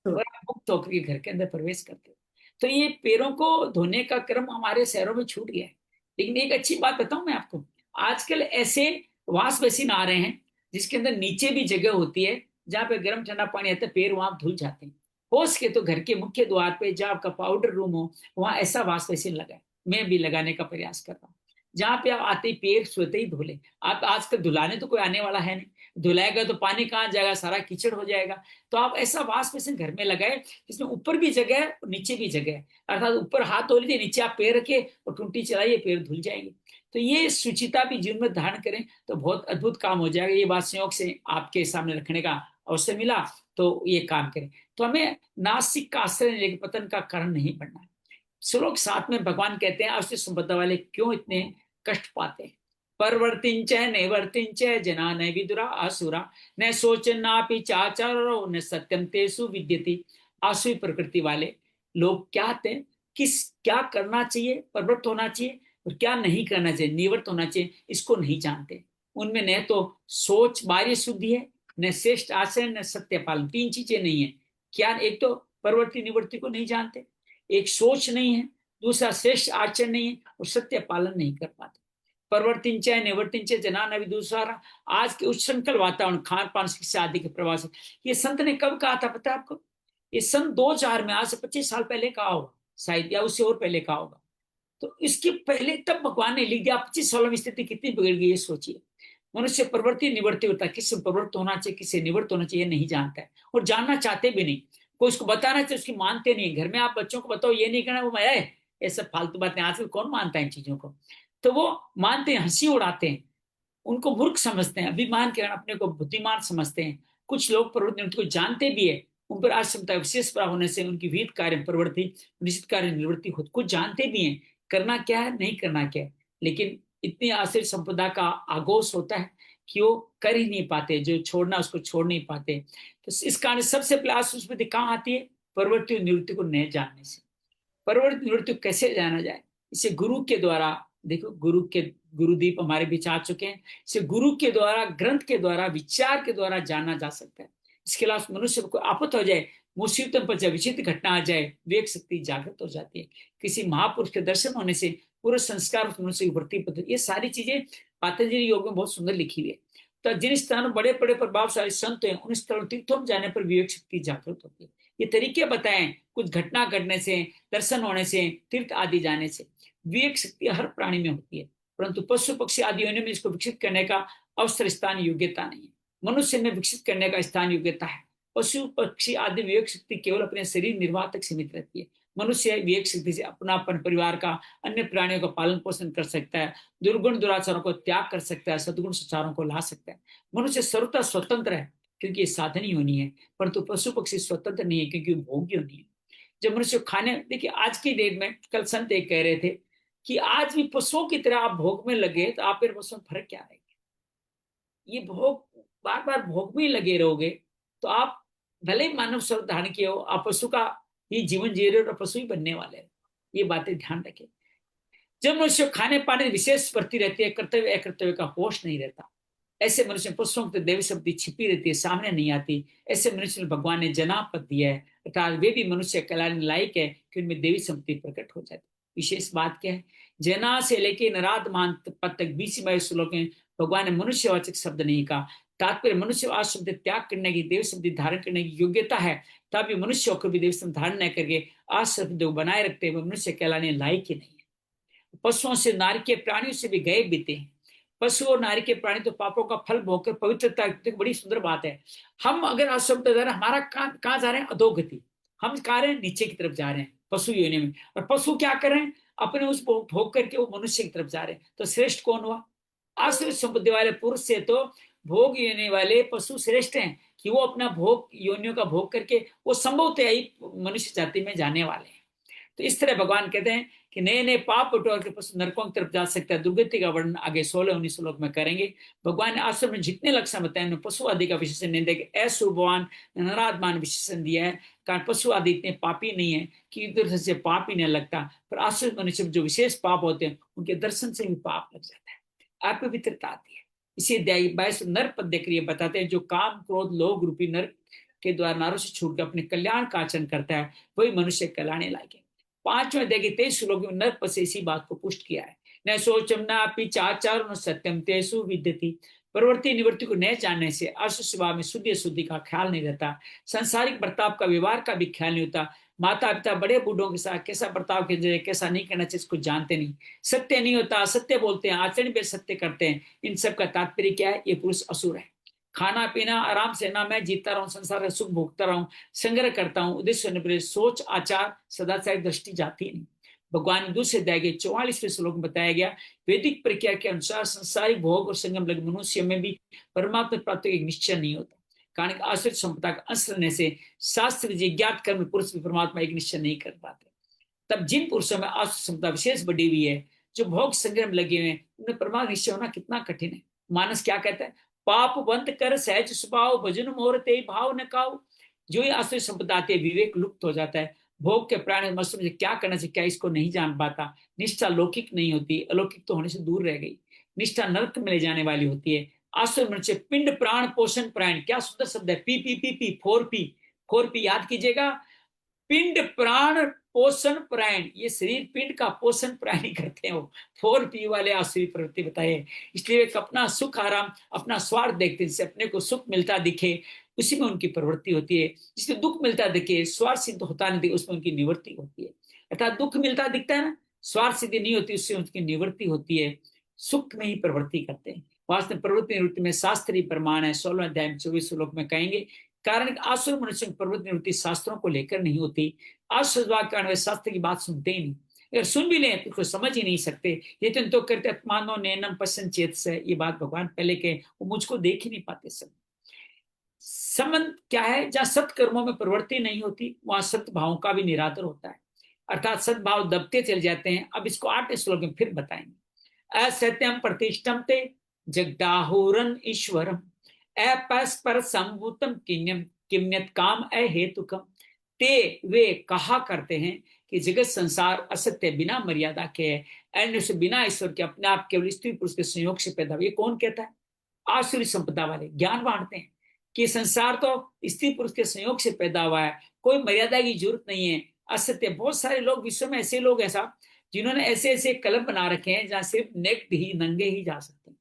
तो और आप मुक्त होकर के घर के अंदर प्रवेश करते हो। तो ये पैरों को धोने का क्रम हमारे शहरों में छूट गया है। लेकिन एक अच्छी बात बताऊं मैं आपको, आजकल ऐसे वॉश बेसिन आ रहे हैं जिसके अंदर नीचे भी जगह होती है, जहाँ पे गर्म ठंडा पानी आता है, पैर वहां धुल जाते हैं। हो सके तो घर के मुख्य द्वार पे जहाँ आपका पाउडर रूम हो, वहां ऐसा वॉश बेसिन लगाए। मैं भी लगाने का प्रयास कर रहा हूँ, जहाँ पे आप आते ही पैर सोते ही धो लें। आप आजकल धुलाने तो कोई आने वाला है नहीं, धुलाएगा तो पानी कहाँ जाएगा, सारा कीचड़ हो जाएगा। तो आप ऐसा वॉश बेसिन घर में लगाए जिसमें ऊपर भी जगह है और नीचे भी जगह है, अर्थात ऊपर हाथ धो लीजिए, नीचे आप पैर रखे और टूटी चलाइए, पैर धुल जाएंगे। तो ये शुचिता भी जीवन में धारण करें तो बहुत अद्भुत काम हो जाएगा। ये बात संयोग से आपके सामने रखने का अवसर मिला, तो ये काम करें। तो हमें नासिक का आश्रय लेके पतन का कारण नहीं बनना है। श्लोक 7 में भगवान कहते हैं अवश्य संपदा वाले क्यों इतने कष्ट पाते हैं। परवर्तिंच नैवर्तिंच जना न विदुरा असुरा न शोचनापि चाचारो न सत्यम तेसु विद्यति। आसुरी प्रकृति वाले लोग क्या आते हैं, किस क्या करना चाहिए, प्रवृत्त होना चाहिए, और क्या नहीं करना चाहिए, निवृत्त होना चाहिए, इसको नहीं जानते। उनमें न तो सोच बाह्य शुद्धि है, न श्रेष्ठ आचरण, न सत्य पालन, तीन चीजें नहीं है। क्या, एक तो परवर्ती निवृत्ति को नहीं जानते, एक सोच नहीं है, दूसरा श्रेष्ठ आचरण नहीं है, और सत्य पालन नहीं कर पाते। परवर्तिंच निवर्तिंच जना नवि दूसरा। आज के उच्छृंखल वातावरण, खान पान शिक्षा आदि के प्रभाव से, ये संत ने कब कहा था पता है आपको? ये सन 2000 में, आज से 25 साल पहले कहा होगा शायद, या उससे और पहले कहा होगा। तो इसके पहले तब भगवान ने लिख दिया। 25 सालों में स्थिति कितनी बिगड़ गई है सोचिए। मनुष्य प्रवृत्ति निवृत्ति होता है, किससे प्रवृत्त होना चाहिए, किससे निवृत्त होना चाहिए नहीं जानता है, और जानना चाहते भी नहीं। कोई उसको बताना चाहिए, उसकी मानते नहीं। घर में आप बच्चों को बताओ ये नहीं करना, वो मैं ये सब फालतू बातें, आजकल कौन मानता है इन चीजों को। तो वो मानते हैं, हंसी उड़ाते हैं, उनको मूर्ख समझते हैं, अभिमान के अपने को बुद्धिमान समझते हैं। कुछ लोग प्रवृत्ति उनको जानते भी है, उन पर आश्रमता विशेष प्राप्त होने से उनकी विहित कार्य प्रवृत्ति, निश्चित कार्य निवृत्ति खुद को जानते भी हैं, करना क्या है नहीं करना क्या है। लेकिन इतनी आश्रित संपदा का आगोश होता है कि वो कर ही नहीं पाते, जो छोड़ना उसको छोड़ नहीं पाते। तो इस कारण सबसे पहले आश्रित कहाँ आती है? प्रवृत्ति और निवृत्ति को नहीं जानने से। परवर्त निवृत्ति कैसे जाना जाए? इसे गुरु के द्वारा, देखो गुरुदीप हमारे बीच आ चुके हैं, इसे गुरु के द्वारा, ग्रंथ के द्वारा, विचार के द्वारा जाना जा सकता है। इसके अलावा मनुष्य को आपत हो जाए, मुसीबतों पर जब विचित्र घटना आ जाए, विवेक शक्ति जागृत हो जाती है। किसी महापुरुष के दर्शन होने से पूरे संस्कार मनुष्य की वृत्ति पद्धति, ये सारी चीजें पतंजलि योग में बहुत सुंदर लिखी हुई है। तो जिन स्थानों बड़े बड़े प्रभावशाली संत हैं, उन स्थलों तीर्थों में जाने पर विवेक शक्ति जागृत होती है। ये तरीके बताएं, कुछ घटना घटने से, दर्शन होने से, तीर्थ आदि जाने से विवेक शक्ति हर प्राणी में होती है, परंतु पशु पक्षी आदि योनि में इसको विकसित करने का अवसर, स्थान, योग्यता नहीं है। मनुष्य में विकसित करने का स्थान, योग्यता है। पशु पक्षी आदि विवेक शक्ति केवल अपने शरीर निर्वाह तक सीमित रहती है। मनुष्य विवेक शक्ति से अपनापन, परिवार का, अन्य प्राणियों का पालन पोषण कर सकता है, दुर्गुण दुराचारों को त्याग कर सकता है, सदगुण संचारों को ला सकता है। मनुष्य सर्वथा स्वतंत्र है क्योंकि ये साधन ही होनी है, परंतु पशु पक्षी स्वतंत्र नहीं है क्योंकि भोग्य होनी है। जब मनुष्य खाने, देखिए आज की डेट में, कल संत एक कह रहे थे कि आज भी पशुओं की तरह आप भोग में लगे तो आप फिर पशुओं में फर्क क्या रहेगा? ये भोग, बार बार भोग में लगे रहोगे तो आप भले ही मानव स्वरूप धारण किए हो, आप पशु का ही जीवन जी रहे हो और पशु ही बनने वाले हो। ये बातें ध्यान रखें। जब मनुष्य खाने पाने विशेष प्रति रहती है, कर्तव्य अकर्तव्य का होश नहीं रहता, ऐसे मनुष्य पशुओं की देवी शक्ति छिपी रहती है, सामने नहीं आती। ऐसे मनुष्य भगवान ने जना पद दिया है, अर्थात वे भी मनुष्य कहलाने लायक है कि उनमें देवी शक्ति प्रकट हो जाती। विशेष बात क्या है? जना से लेके नराद मान पद तक 20 श्लोक में भगवान ने मनुष्यवाचक शब्द नहीं कहा। तात्पर्य मनुष्य शब्द त्याग करने की, देव शब्द धारण करने की योग्यता है, तभी मनुष्य होकर भी देव शब्द धारण न करके शब्द बनाए रखते हुए मनुष्य कहलाने लायक ही नहीं है। पशुओं से, नारी के प्राणियों से भी गए बीते हैं। पशु और नारी के प्राणी तो पापों का फल भोगकर पवित्रता, बड़ी सुंदर बात है। हम अगर अशुद्ध जा रहे हैं, हमारा कहाँ जा रहे हैं? अधोगति। हम कहाँ रहे हैं? नीचे की तरफ जा रहे हैं, पशु योनि में। और पशु क्या कर रहे हैं? अपने उस भोग करके वो मनुष्य की तरफ जा रहे हैं। तो श्रेष्ठ कौन हुआ? आश्रित संपत्ति वाले पुरुष से तो भोग योनि वाले पशु श्रेष्ठ हैं कि वो अपना भोग, योनियों का भोग करके वो संभवतः ही मनुष्य जाति में जाने वाले हैं। तो इस तरह भगवान कहते हैं कि नए नए पाप बटोर के पशु नरकों की तरफ जा सकता है। दुर्गति का वर्णन आगे 16-19 श्लोक में करेंगे। भगवान ने आश्रम में जितने लक्षण बताए, पशु आदि का विशेषण नहीं देंगे, अशुभवान नराधमान विशेषण दिया है। कारण पशु आदि इतने पापी नहीं है कि दर्शन से पाप ही नहीं लगता, पर आश्रित मनुष्य जो विशेष पाप होते हैं उनके दर्शन से भी पाप लग जाता है, अपवित्रता आती है। इसी 22 नर पद देकर ये बताते हैं, जो काम क्रोध लोभ रूपी नर के द्वारा नारों से छूट कर अपने कल्याण का आचरण करता है वही मनुष्य कहलाने लायक है। 5वें अध्याय के 23 श्लोक में नर पद से इसी बात को पुष्ट किया है। न सोचम न अपि चाचार न सत्यम तेसु विद्यति। प्रवृत्ति निवृत्ति को न जानने से अर्श स्वभाव में शुद्धि अशुद्धि का ख्याल नहीं रहता, सांसारिक बर्ताव का व्यवहार का भी ख्याल नहीं होता, माता पिता बड़े बूढ़ों के साथ कैसा बर्ताव करना चाहिए कैसा नहीं करना चाहिए इसको जानते नहीं, सत्य नहीं होता, असत्य बोलते हैं, आचरण भी सत्य करते हैं। इन सब का तात्पर्य क्या है? ये पुरुष असुर है। खाना पीना आराम से ना, मैं जीता रहा हूँ, संसार का सुख भोगता रहा हूँ, संग्रह करता हूँ, उद्देश्य सोच आचार सदाचार दृष्टि जाती नहीं। भगवान दूसरे अध्याय के 44वें श्लोक में बताया गया, वैदिक प्रक्रिया के अनुसार संसारिक भोग और संगम लगे मनुष्य में भी परमात्मा प्राप्ति एक निश्चय नहीं होता, कारण आश्रित संपदा का अंश रहने से शास्त्र जिज्ञात कर्म पुरुष भी परमात्मा एक निश्चय नहीं कर पाते। तब जिन पुरुषों में आश्रित संपदा विशेष बढ़ी हुई है, जो भोग संग्रह में लगे हुए हैं, उन्हें परमात्मा निश्चय होना कितना कठिन है। मानस क्या कहता है? पाप बंद कर सहज स्वभाव भजन मोर ते भाव न काऊ। जो ही आश्रित संपदा आती है विवेक लुप्त हो जाता है, भोग के प्राण मस्त में क्या करना चाहिए क्या इसको नहीं जान पाता, निष्ठा लौकिक नहीं होती, अलौकिक तो होने से दूर रह गई, निष्ठा नरक में ले जाने वाली होती है। आश्रम मनुष्य पिंड प्राण पोषण प्राण, क्या सुंदर शब्द है, P P P P 4P याद कीजिएगा। पिंड प्राण पोषण प्राण, ये शरीर पिंड का पोषण प्राणी करते हो, 4P वाले आसुरी प्रवृत्ति बताए। इसलिए वे अपना सुख आराम अपना स्वार्थ देखते हैं, जिससे अपने को सुख मिलता दिखे उसी में उनकी प्रवृत्ति होती है, जिससे दुख मिलता दिखे स्वार्थ सिद्ध होता नहीं दिखे उसमें उनकी निवृत्ति होती है। अर्थात दुख मिलता दिखता है ना, स्वार्थ सिद्धि नहीं होती उससे उनकी निवृत्ति होती है, सुख में ही प्रवृत्ति करते हैं। वास्तव में प्रवृत्ति निवृत्ति में शास्त्रीय प्रमाण है, 16वें अध्याय में 24 श्लोक में कहेंगे। कारण आसुर मनुष्य की प्रवृत्ति निवृत्ति शास्त्रों को लेकर नहीं होती, आश्चर्य कारण वे शास्त्र की बात सुनते ही नहीं, अगर सुन भी लें तो उसको समझ ही नहीं सकते। ये तो करते आत्मानो नैनम पश्चिम चेत से, ये बात भगवान पहले के वो मुझको देख ही नहीं पाते। सब संबंध क्या है? जहां सत्कर्मों में प्रवृत्ति नहीं होती वहां सत्भावों का भी निरादर होता है, अर्थात सद्भाव दबते चले जाते हैं। अब इसको 8वें श्लोक में फिर बताएंगे। असत्यम प्रतिष्ठम ते जगदाहुरन ईश्वरम अपस्पर संभूतम किन्यम किम्यत काम अहेतुकम। ते वे कहा करते हैं कि जगत संसार असत्य बिना मर्यादा के है, अन्य से बिना ईश्वर के अपने आप केवल स्त्री पुरुष के संयोग से पैदा हुए। ये कौन कहता है? आसुरी संपदा वाले ज्ञान बांटते हैं कि संसार तो स्त्री पुरुष के संयोग से पैदा हुआ है, कोई मर्यादा की जरूरत नहीं है, असत्य। बहुत सारे लोग विश्व में ऐसे लोग हैं साहब जिन्होंने ऐसे ऐसे क्लब बना रखे हैं जहां सिर्फ नेक्ड ही नंगे ही जा सकते हैं,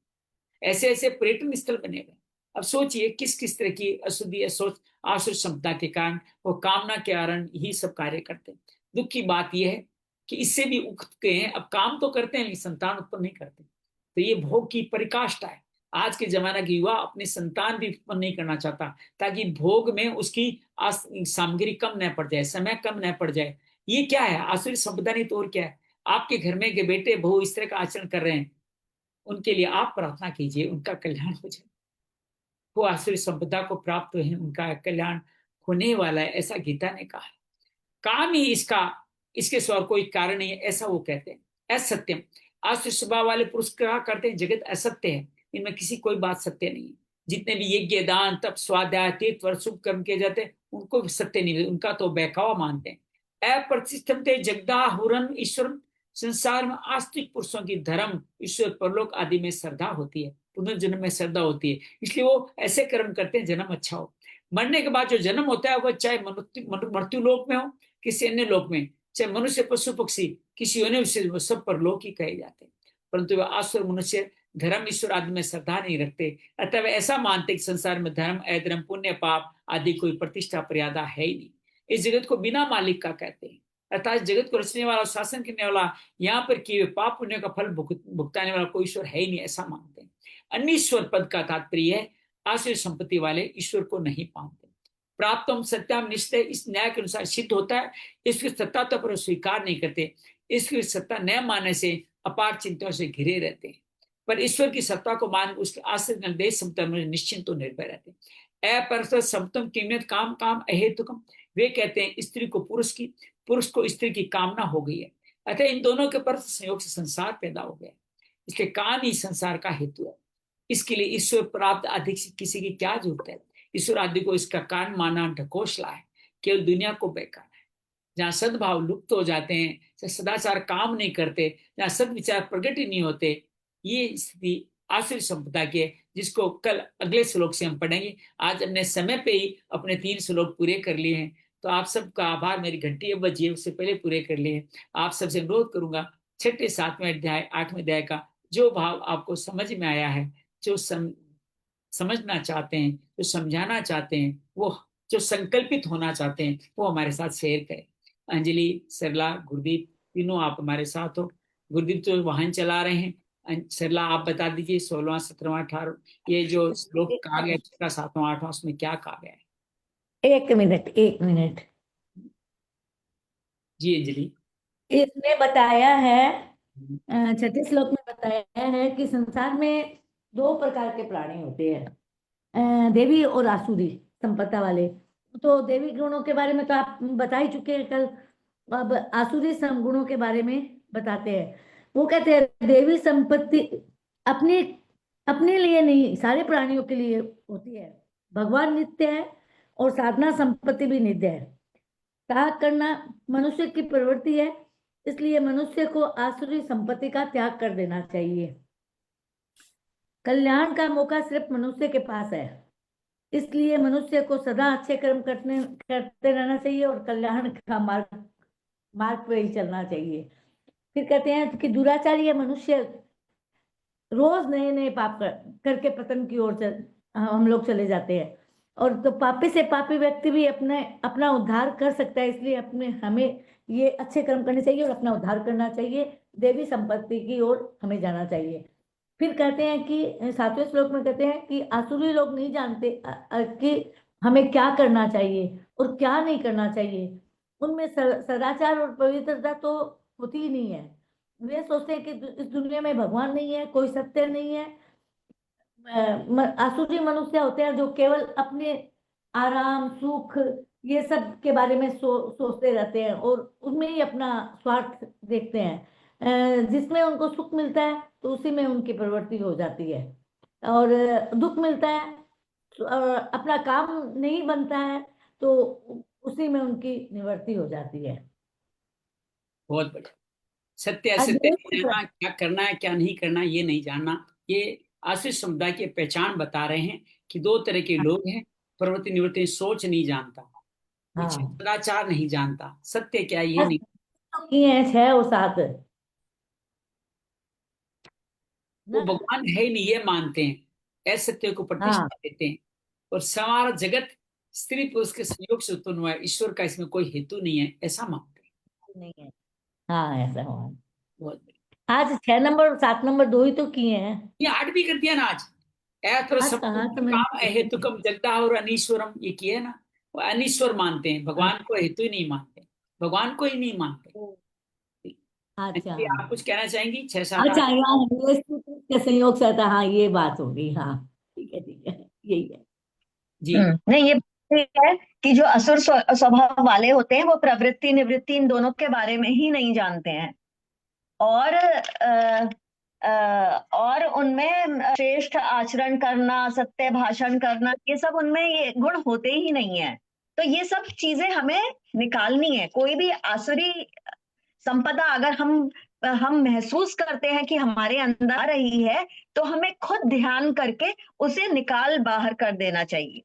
ऐसे ऐसे पर्यटन स्थल बने हुए। अब सोचिए किस किस तरह की अशुद्धि सोच आसुर क्षमता के कारण वो कामना के कारण ही सब कार्य करते हैं। दुख की बात यह है कि इससे भी उठ गए हैं, अब काम तो करते हैं लेकिन संतान उत्पन्न नहीं करते। तो ये भोग की परिकाष्ठा है। आज के जमाना के युवा अपने संतान भी उत्पन्न नहीं करना चाहता ताकि भोग में उसकी सामग्री कम न पड़ जाए, समय कम न पड़ जाए। ये क्या है? आसुरी संपदा नहीं तो और क्या है? आपके घर में के बेटे बहू इस तरह का आचरण कर रहे हैं, उनके लिए आप प्रार्थना कीजिए उनका कल्याण हो जाए। वो आसुरी संपदा को प्राप्त है, उनका कल्याण होने वाला है, ऐसा गीता ने कहा है। काम ही इसके स्वर कोई कारण नहीं है, ऐसा वो कहते हैं। असत्यम, आसुरी स्वभाव वाले पुरुष क्या करते हैं? जगत असत्य है, इनमें किसी कोई बात सत्य नहीं है। जितने भी यज्ञ दान तप स्वाध्याय तीर्थ वर्ष शुभ कर्म किए जाते हैं उनको भी सत्य नहीं है, उनका तो बहकावा मानते हैं। अप्रतिष्ठम जगदाहुरन ईश्वर, संसार में आस्तिक पुरुषों की धर्म ईश्वर परलोक आदि में श्रद्धा होती है, पुनर्जन्म में श्रद्धा होती है, इसलिए वो ऐसे कर्म करते हैं जन्म अच्छा हो। मरने के बाद जो जन्म होता है वह चाहे मृत्यु लोक में हो किसी अन्य लोक में, चाहे मनुष्य पशु पक्षी किसी अन्य विषय में, सब परलोक ही कहे जाते हैं। परंतु वह आसुर मनुष्य धर्म ईश्वर आदि में श्रद्धा नहीं रखते, अतः वे ऐसा मानते कि संसार में धर्म अधर्म पुण्य पाप आदि कोई प्रतिष्ठा मर्यादा है ही नहीं। इस जगत को बिना मालिक का कहते हैं, अर्थात जगत को रचने वाला शासन करने वाला यहाँ पर किए पाप पुण्य का फल भुगताने वाला कोई ईश्वर है ही नहीं, ऐसा मानते हैं। अनिश्वर पद का तात्पर्य है आसुरी संपत्ति वाले ईश्वर को नहीं मानते। प्राप्तम सत्याम निश्चय इस न्याय के अनुसार सिद्ध होता है, इसकी सत्ता तो पर स्वीकार नहीं करते, इसकी सत्ता न मानने से अपार चिंताओं से घिरे रहते हैं। पर ईश्वर की सत्ता को मान उसके आश्रित निर्देश समता में निश्चिंत तो निर्भय रहते हैं। अपर समतम किमियत काम काम अहेतुकम, वे कहते हैं स्त्री को पुरुष को स्त्री की कामना हो गई है, अतः इन दोनों के पर संयोग से संसार पैदा हो गया, इसलिए काम ही संसार का हेतु है। इसके लिए ईश्वर प्राप्त अधिक किसी की क्या जरूरत है? ईश्वर आदि को इसका कारण माना ढकोसला है। केवल दुनिया को बेकार है। जहाँ सद्भाव लुप्त हो जाते हैं, जहाँ सदाचार काम नहीं करते, जहाँ सद्विचार प्रकट ही नहीं होते, ये स्थिति आसुरी संपदा की है, जिसको कल अगले श्लोक से हम पढ़ेंगे। आज हमने समय पे ही अपने 3 श्लोक पूरे कर लिए हैं, तो आप सबका आभार। मेरी घंटी अब बजी है, उससे पहले पूरे कर लिए हैं। आप सबसे अनुरोध करूंगा, 6ठे 7वें अध्याय 8वें अध्याय का जो भाव आपको समझ में आया है, जो समझना चाहते हैं, जो समझाना चाहते हैं, वो जो संकल्पित होना चाहते हैं, वो हमारे साथ शेयर करें। अंजलि, सरला, गुरदीप, तीनों आप हमारे साथ हो। गुरदीप तो वाहन चला रहे हैं। सरला, आप बता दीजिए 16वां 17वां 18 ये जो श्लोक कहा गया, 6वां 7वां 8वां, उसमें क्या कहा गया है? 1 मिनट 1 मिनट। जी अंजलि। इसमें बताया है, 6ठे श्लोक में बताया है कि संसार में 2 प्रकार के प्राणी होते हैं, देवी और आसुरी संपदा वाले। तो देवी गुणों के बारे में तो आप बता ही चुके हैं कल। अब आसुरी गुणों के बारे में बताते हैं। वो कहते हैं देवी संपत्ति अपने अपने लिए नहीं, सारे प्राणियों के लिए होती है। भगवान नित्य है और साधना संपत्ति भी नित्य है। त्याग करना मनुष्य की प्रवृत्ति है, इसलिए मनुष्य को आसुरी संपत्ति का त्याग कर देना चाहिए। कल्याण का मौका सिर्फ मनुष्य के पास है, इसलिए मनुष्य को सदा अच्छे कर्म करते रहना चाहिए और कल्याण का मार्ग पे ही चलना चाहिए। फिर कहते हैं कि दुराचारी मनुष्य रोज नए नए पाप करके पतन की ओर हम लोग चले जाते हैं। और तो पापी से पापी व्यक्ति भी अपना उद्धार कर सकता है, इसलिए हमें ये अच्छे कर्म करने चाहिए और अपना उद्धार करना चाहिए। देवी संपत्ति की ओर हमें जाना चाहिए। फिर कहते हैं कि 7वें श्लोक में कहते हैं कि आसुरी लोग नहीं जानते कि हमें क्या करना चाहिए और क्या नहीं करना चाहिए। उनमें सदाचार और पवित्रता तो होती ही नहीं है। वे सोचते हैं कि इस दुनिया में भगवान नहीं है, कोई सत्य नहीं है। आसुरी मनुष्य होते हैं जो केवल अपने आराम सुख ये सब के बारे में सोचते रहते हैं और उनमें ही अपना स्वार्थ देखते हैं। जिसमें उनको सुख मिलता है तो उसी में उनकी प्रवृत्ति हो जाती है, और दुख मिलता है अपना काम नहीं बनता है तो उसी में उनकी निवृत्ति हो जाती है। बहुत बढ़िया। सत्य असत्य नहीं अज्ञान जानना, क्या करना है क्या नहीं करना ये नहीं जानना, ये आशीष समुदाय की पहचान बता रहे हैं कि 2 तरह के लोग हैं। प्रवृत्ति निवृत्ति सोच नहीं जानता, इच्छा हाँ, सदाचार नहीं जानता, सत्य क्या है ये बस नहीं। किए हैं 6 और 7 वो ना। भगवान है ही नहीं ये मानते हैं, असत्य को हाँ, प्रतिष्ठा देते हैं। और सारा जगत स्त्री पुरुष के संयोग से उत्पन्न हुआ है, ईश्वर का इसमें कोई हेतु नहीं है, ऐसा मानते हैं। नहीं है। हाँ, ऐसा हुआ। बहुत बढ़िया। आज 6 नंबर और 7 नंबर 2 ही तो किए हैं। ये 8 भी कर दिया ना आज। अत्र आज कहाँ तो मैंने काम अहेतुकम जगदा और अनीश्वरम, ये किया ना। वो अनीश्वर मानते हैं, भगवान को हेतु ही नहीं मानते, भगवान को ही नहीं मानते। अच्छा इसलिए आप कुछ कहना चाहेंगी 6 7 अच्छा, 8? यहाँ ये के संयोग से था। हाँ, ये बात होगी। हाँ, ठीक है यही है। जी नहीं, ये बात है कि जो असुर स्वभाव वाले होते हैं वो प्रवृत्ति निवृत्ति इन दोनों के बारे में ही नहीं जानते हैं। और और उनमें श्रेष्ठ आचरण करना, सत्य भाषण करना, ये सब उनमें ये गुण होते ही नहीं है। तो ये सब चीजें हमें निकालनी है। कोई भी आसुरी संपदा अगर हम महसूस करते हैं कि हमारे अंदर आ रही है, तो हमें खुद ध्यान करके उसे निकाल बाहर कर देना चाहिए।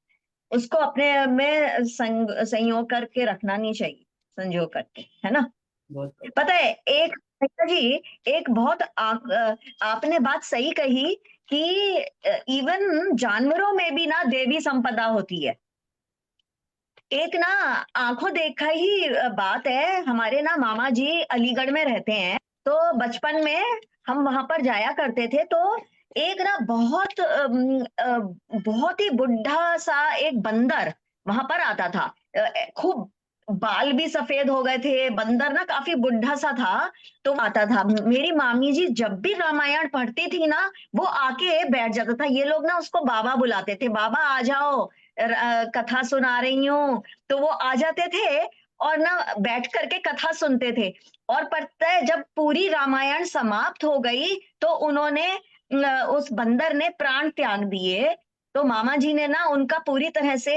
उसको अपने में संयोग करके रखना नहीं चाहिए, संजो करके, है ना। बहुत पता है, एक जी, एक बहुत आपने बात सही कही कि इवन जानवरों में भी ना देवी संपदा होती है। एक ना आंखों देखा ही बात है। हमारे ना मामा जी अलीगढ़ में रहते हैं, तो बचपन में हम वहां पर जाया करते थे। तो एक ना बहुत ही बुढ़ा सा एक बंदर वहां पर आता था। खूब बाल भी सफेद हो गए थे, बंदर ना काफी बुढ़ा सा था। तो आता था, मेरी मामी जी जब भी रामायण पढ़ती थी ना, वो आके बैठ जाता था। ये लोग ना उसको बाबा बुलाते थे, बाबा आ जाओ, कथा सुना रही हूँ। तो वो आ जाते थे और ना बैठ करके कथा सुनते थे। और पता है, जब पूरी रामायण समाप्त हो गई तो उन्होंने उस बंदर ने प्राण त्याग दिए। तो मामा जी ने ना उनका पूरी तरह से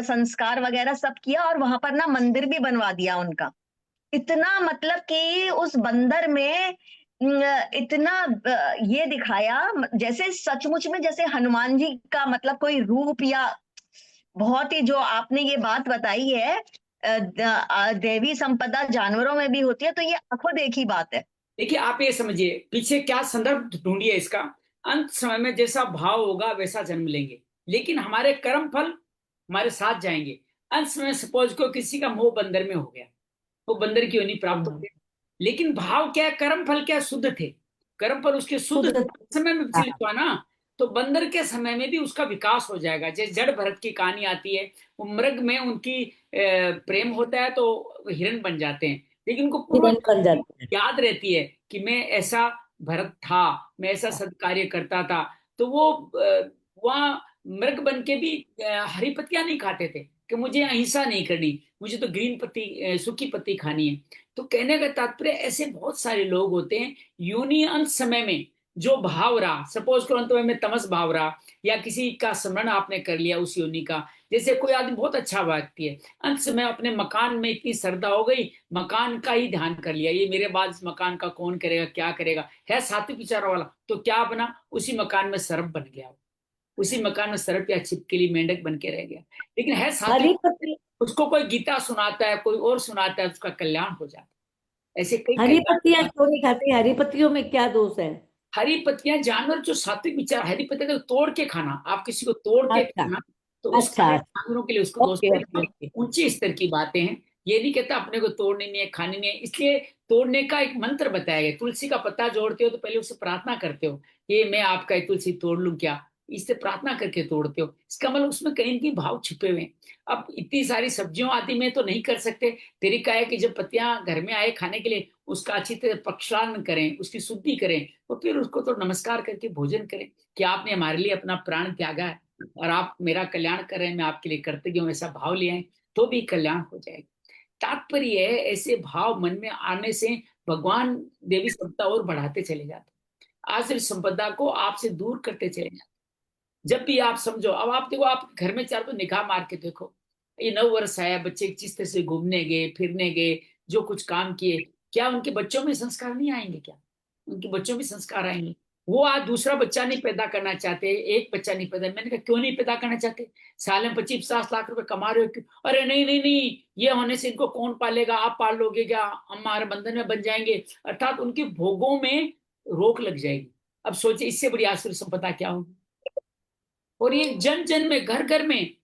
संस्कार वगैरह सब किया और वहां पर ना मंदिर भी बनवा दिया उनका। इतना मतलब कि उस बंदर में इतना ये दिखाया जैसे सचमुच में जैसे हनुमान जी का मतलब कोई रूप, या बहुत ही जो आपने ये बात बताई है देवी संपदा जानवरों में भी होती है, तो ये आंखों देखी बात है। देखिए, आप ये समझिए पीछे क्या संदर्भ ढूंढिए इसका। अंत समय में जैसा भाव होगा वैसा जन्म लेंगे, लेकिन हमारे कर्म फल हमारे साथ जाएंगे। अंत समय सपोज को किसी का मोह बंदर में हो गया, वो बंदर की योनि प्राप्त हो गया, लेकिन भाव क्या है, कर्म फल क्या शुद्ध थे, कर्म फल उसके शुद्ध शुद्ध। समय में हाँ, विचलित हुआ ना, तो बंदर के समय में भी उसका विकास हो जाएगा। जैसे जड़ भरत की कहानी आती है, वो मृग में उनकी प्रेम होता है तो वो हिरण बन जाते हैं, लेकिन उनको पूर्व हिरण बन जाते हैं। याद रहती है कि मैं ऐसा भरत था, मैं ऐसा सत्कार्य करता था। तो वो वहाँ मृग बन के भी हरी पत्तियां नहीं खाते थे कि मुझे अहिंसा नहीं करनी, मुझे तो ग्रीन पत्ती सूखी पत्ती खानी है। तो कहने का तात्पर्य ऐसे बहुत सारे लोग होते हैं योनि अंत समय में जो भाव रहा, सपोज करो अंत में तमस भाव रहा, या किसी का स्मरण आपने कर लिया उस योनि का। जैसे कोई आदमी बहुत अच्छा व्यक्ति है, अंत समय अपने मकान में इतनी श्रद्धा हो गई, मकान का ही ध्यान कर लिया, ये मेरे बाद इस मकान का कौन करेगा, क्या करेगा, है सात्विक विचार वाला, तो क्या बना, उसी मकान में सर्प बन गया, उसी मकान में सर्प या छिपकली मेंढक बन के रह गया। लेकिन है हरी सात्विक, पत्ती। उसको कोई गीता सुनाता है, कोई और सुनाता है, उसका कल्याण हो जाता है। ऐसे कई हरी पत्तियां कल्याण। क्यों नहीं खाते? हरी पत्तियों में क्या दोष है? हरी पत्तियां जानवर जो सात्विक विचार, हरी पत्तियां तो तोड़ के खाना, आप किसी को तोड़ के अच्छा, खाना, तो उसका अच्छा, है अच्छा। जानवरों के लिए, उसको दोष ओके, है। ओके, एकदम ओके। ऊंचे स्तर की बातें हैं। ये नहीं कहता अपने को तोड़नी नहीं है, खानी नहीं है, इसलिए तोड़ने का एक मंत्र बताया गया। तुलसी का पत्ता जोड़ते हो तो पहले उससे प्रार्थना करते हो, ये मैं आपका ये तुलसी तोड़ लूं क्या, इससे प्रार्थना करके तोड़ते हो। इसका मतलब उसमें कहीं न कहीं भाव छिपे हुए हैं। अब इतनी सारी सब्जियों आदि में तो नहीं कर सकते। तरीका है कि जब पत्तियां घर में आए खाने के लिए, उसका अच्छी तरह प्रक्षालन करें, उसकी शुद्धि करें, तो फिर उसको तो नमस्कार करके भोजन करें कि आपने हमारे लिए अपना प्राण त्यागा है और आप मेरा कल्याण कर रहे हैं, मैं आपके लिए कृतज्ञ हूं, ऐसा भाव ले आए तो भी कल्याण हो जाएगा। तात्पर्य है ऐसे भाव मन में आने से भगवान देवी संपदा और बढ़ाते चले जाते, आश्रय संपदा को आपसे दूर करते चले जाते। जब भी आप समझो, अब आप देखो, आप घर में चार तो निगाह मार के देखो, ये 9 वर्ष आया, बच्चे जिस तरह से घूमने गए फिरने गए, जो कुछ काम किए, क्या उनके बच्चों में संस्कार नहीं आएंगे? क्या उनके बच्चों में संस्कार आएंगे? वो आज दूसरा बच्चा नहीं पैदा करना चाहते, एक बच्चा नहीं पैदा, मैंने कहा क्यों नहीं पैदा करना चाहते, साल में 25-50 लाख रुपए कमा रहे हो क्यों? अरे नहीं नहीं नहीं, ये होने से इनको कौन पालेगा, आप पाल लोगे क्या, हम हमारे बंधन में बन जाएंगे, अर्थात उनके भोगों में रोक लग जाएगी। अब सोचिए इससे बड़ी आसुरी संपदा क्या होगी। और ये जन जन में, घर घर में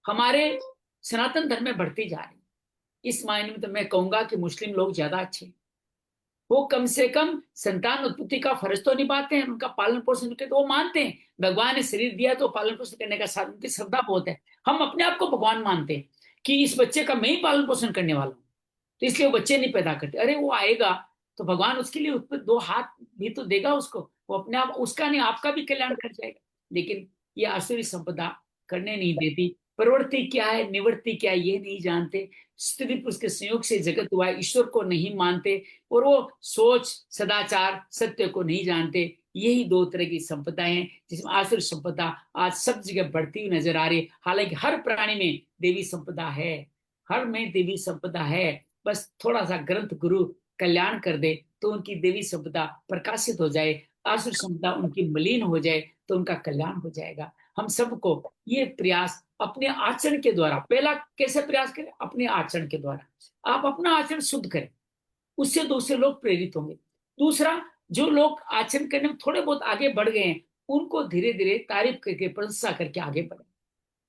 हमारे सनातन धर्म में बढ़ती जा रही है। इस मायने में तो मैं कहूंगा कि मुस्लिम लोग ज्यादा अच्छे हैं। वो कम से कम संतान उत्पत्ति का फर्ज तो निभाते हैं, उनका पालन पोषण करते, तो वो मानते हैं भगवान ने शरीर दिया तो पालन पोषण करने का साथ, उनकी श्रद्धा बहुत है। हम अपने आप को भगवान मानते हैं कि इस बच्चे का मैं ही पालन पोषण करने वाला हूँ, तो इसलिए वो बच्चे नहीं पैदा करते। अरे वो आएगा तो भगवान उसके लिए उत्पत्ति 2 हाथ भी तो देगा उसको, वो अपने आप, उसका नहीं आपका भी कल्याण कर जाएगा। लेकिन ये आसुरी संपदा करने नहीं देती। प्रवृत्ति क्या है, निवृत्ति क्या है, ये नहीं जानते। स्त्री पुरुष के संयोग से जगत हुआ है, ईश्वर को नहीं मानते, और वो सोच, सदाचार, सत्य को नहीं जानते। यही 2 तरह की संपदाएं हैं जिसमें आसुरी संपदा आज सब जगह बढ़ती हुई नजर आ रही है। हालांकि हर प्राणी में देवी संपदा है, हर में देवी संपदा है। बस थोड़ा सा ग्रंथ गुरु कल्याण कर दे तो उनकी देवी संपदा प्रकाशित हो जाए, आसुर संपदा उनकी मलिन हो जाए तो उनका कल्याण हो जाएगा। हम सबको ये प्रयास अपने आचरण के द्वारा, पहला कैसे प्रयास करें, अपने आचरण के द्वारा आप अपना आचरण शुद्ध करें, उससे दूसरे लोग प्रेरित होंगे। दूसरा, जो लोग आचरण करने में थोड़े बहुत आगे बढ़ गए हैं, उनको धीरे धीरे तारीफ करके, प्रशंसा करके आगे बढ़े,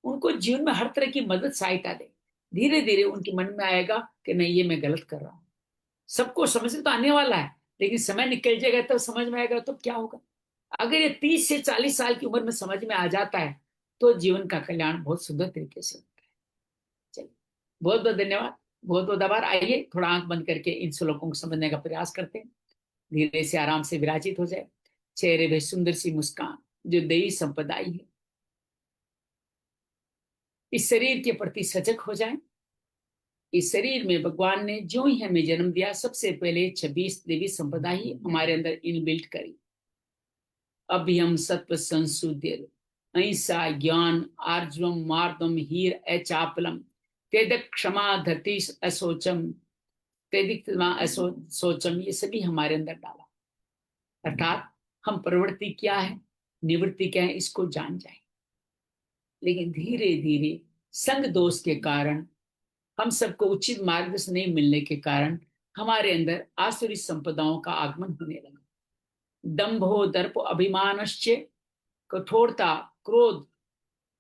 उनको जीवन में हर तरह की मदद सहायता दे। धीरे धीरे उनके मन में आएगा कि नहीं, ये मैं गलत कर रहा हूं। सबको समझ में तो आने वाला है, लेकिन समय निकल जाएगा तब समझ में आएगा तो क्या होगा। अगर ये 30 से 40 साल की उम्र में समझ में आ जाता है तो जीवन का कल्याण बहुत सुंदर तरीके से होता है। चलिए, बहुत बहुत धन्यवाद, बहुत बहुत आभार। आइए थोड़ा आंख बंद करके इन श्लोकों को समझने का प्रयास करते हैं। धीरे से आराम से विराजित हो जाए, चेहरे पे सुंदर सी मुस्कान जो देवी संपदा ही है। इस शरीर के प्रति सजग हो जाए। इस शरीर में भगवान ने जो ही हमें जन्म दिया, सबसे पहले 26 देवी संपदा ही हमारे अंदर इनबिल्ट करी। अभी हम सत्व संशुद्ध अहिंसा ज्ञान आर्जवम मार्दम हीर अचापलम तेद क्षमा धरती असोचम तेदिक सोचम, ये सभी हमारे अंदर डाला। अर्थात हम प्रवृत्ति क्या है निवृत्ति क्या है इसको जान जाए, लेकिन धीरे धीरे संग दोष के कारण, हम सबको उचित मार्गदर्शन नहीं मिलने के कारण हमारे अंदर आसुरी संपदाओं का आगमन होने लगा। दंभो दर्प अभिमानश्च, कठोरता क्रोध,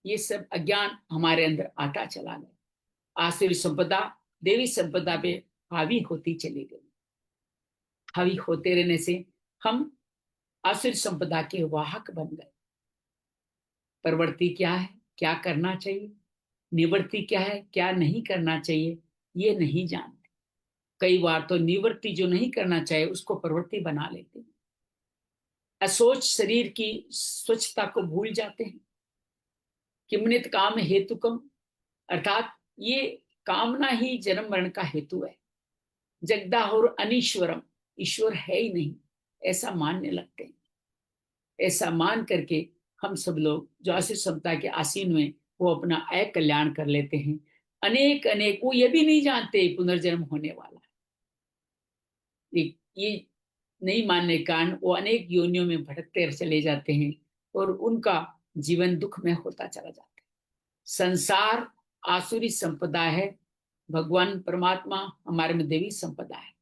ये सब अज्ञान हमारे अंदर आता चला गया। आसुरी संपदा देवी संपदा पे हावी होती चली गई। हावी होते रहने से हम आसुरी संपदा के वाहक बन गए। प्रवृत्ति क्या है, क्या करना चाहिए, निवृत्ति क्या है, क्या नहीं करना चाहिए, ये नहीं जानते। कई बार तो निवृत्ति जो नहीं करना चाहिए उसको प्रवृत्ति बना लेते हैं। असोच शरीर की स्वच्छता को भूल जाते हैं। किमनित काम हेतुकम, अर्थात ये कामना ही जन्म मरण का हेतु है। जगदाहुर अनीश्वरम, ईश्वर है ही नहीं, ऐसा मानने लगते हैं। ऐसा मान करके हम सब लोग जो आसुरी संपदा के आसीन में वो अपना कल्याण कर लेते हैं। अनेक अनेक, वो ये भी नहीं जानते पुनर्जन्म होने वाला है। ये नहीं मानने के कारण वो अनेक योनियों में भटकते चले जाते हैं और उनका जीवन दुख में होता चला जाता है। संसार आसुरी संपदा है, भगवान परमात्मा हमारे में देवी संपदा है।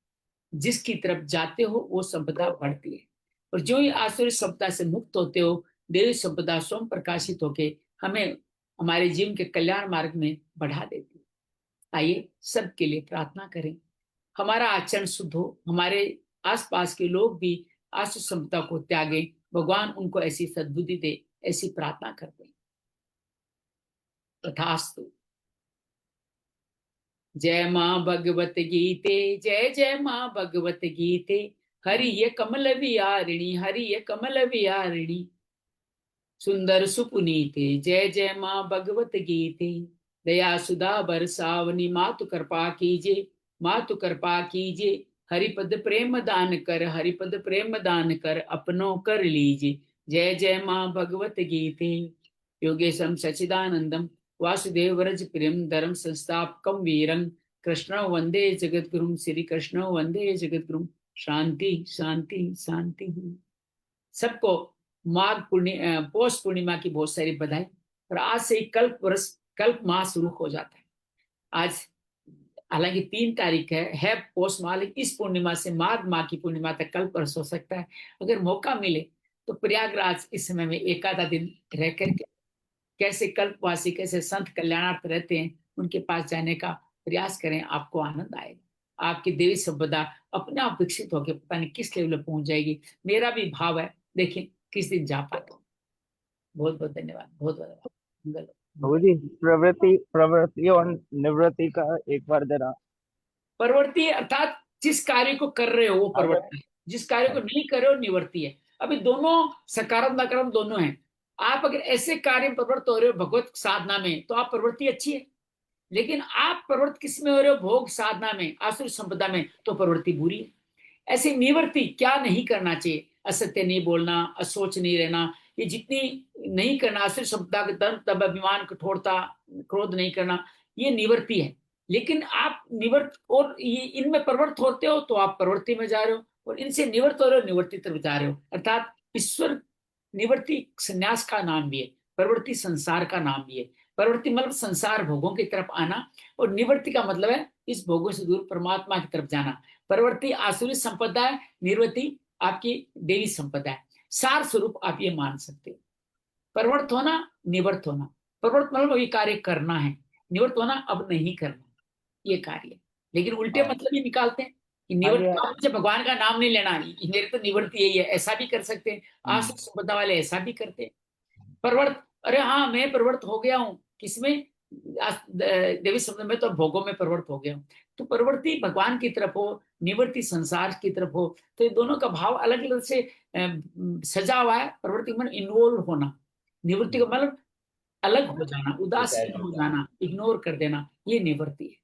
जिसकी तरफ जाते हो वो संपदा बढ़ती है, और जो ही आसुरी संपदा से मुक्त होते हो देवी संपदा स्वयं प्रकाशित होके हमें हमारे जीवन के कल्याण मार्ग में बढ़ा देती है। आइए सबके लिए प्रार्थना करें, हमारा आचरण शुद्ध हो, हमारे आसपास के लोग भी आसुरी संपदा को त्यागे, भगवान उनको ऐसी सद्बुद्धि दे, ऐसी प्रार्थना करते हैं। तथास्तु। जय मां भगवत गीते, जय जय मां भगवत गीते, हरिय कमल विहारिणी, हरिय कमल विहारिणी, सुंदर सुपुनीते, जय जय मां भगवत गीते। दया सुधा बरसावनी, मातु कृपा कीजिए, मातु कृपा कीजिए, हरिपद प्रेम दान कर, हरिपद प्रेम दान कर, अपनों कर लीजिए। जय जय मां भगवत गीते। योगेशम सचिदानंदम वासुदेव व्रज प्रियम धर्म संस्थापकम वीरं, कृष्ण वंदे जगत गुरुम, श्री कृष्ण वंदे जगत गुरुम। शांति शांति शांति। सबको माघ पौष पूर्णिमा की बहुत सारी बधाई। और आज से कल्प माह शुरू हो जाता है। आज हालांकि 3 तारीख है पौष माह, लेकिन इस पूर्णिमा से माघ माह की पूर्णिमा तक कल्प वर्ष हो सकता है। अगर मौका मिले तो प्रयागराज इस समय में एक आधा दिन रह करके कैसे कल्पवासी, कैसे संत कल्याणार्थ रहते हैं, उनके पास जाने का प्रयास करें, आपको आनंद आएगा। आपकी देवी संपदा अपने आप विकसित होकर पता नहीं किस लेवल पर पहुंच जाएगी। मेरा भी भाव है, देखिए किस दिन जा पाते। बहुत बहुत धन्यवाद, बहुत बहुत प्रभु जी, प्रवृत्ति और निवृत्ति का एक बार जरा। प्रवृत्ति अर्थात जिस कार्य को कर रहे हो वो प्रवृत्ति है, जिस कार्य को नहीं कर रहे हो निवृत्ति है। अभी दोनों सकारात्मक नकारात्मक दोनों हैं। आप अगर ऐसे कार्य में प्रवृत्त हो रहे हो भगवत साधना में तो आप प्रवृत्ति अच्छी है, लेकिन आप प्रवृत्त किस में हो रहे हो, भोग साधना में, आसुरी संपदा में, तो प्रवृत्ति बुरी है। ऐसी निवृत्ति क्या नहीं करना चाहिए, असत्य नहीं बोलना, असोच नहीं रहना, ये जितनी नहीं करना, आसुरी संपदा के दर्प तब अभिमान कठोरता क्रोध नहीं करना, ये निवृत्ति है। लेकिन आप निवृत्त और ये इनमें प्रवृत्त होते हो तो आप प्रवृत्ति में जा रहे हो, और इनसे निवृत्त हो रहे हो निवृत्ति तरफ जा रहे हो। अर्थात ईश्वर निवृत्ति संन्यास का नाम भी है, प्रवृत्ति संसार का नाम भी है। प्रवृत्ति मतलब संसार भोगों की तरफ आना, और निवृत्ति का मतलब है इस भोगों से दूर परमात्मा की तरफ जाना। प्रवृत्ति आसुरी संपदा है, निवृत्ति आपकी देवी संपदा है। सार स्वरूप आप ये मान सकते हो। प्रवृत्त होना, निवृत्त होना। प्रवृत्त मतलब ये कार्य करना है, निवृत्त होना अब नहीं करना, ये कार्य। लेकिन उल्टे मतलब ही निकालते हैं कि निवृत्त से भगवान का नाम नहीं लेना, मेरे तो निवृत्ति यही है, ऐसा भी कर सकते हैं। आसुरी संपदा वाले ऐसा भी करते हैं। प्रवृत्त, अरे हाँ मैं प्रवृत्त हो गया हूँ, किसमें, देवी संपदा में, तो भोगों में प्रवृत्त हो गया हूँ। तो प्रवृत्ति भगवान की तरफ हो, निवृत्ति संसार की तरफ हो, तो ये दोनों का भाव अलग अलग से सजा हुआ है। प्रवृत्ति मतलब इन्वॉल्व होना, निवृत्ति का मतलब अलग हो जाना, उदासीन हो जाना, इग्नोर कर देना, ये निवृत्ति है।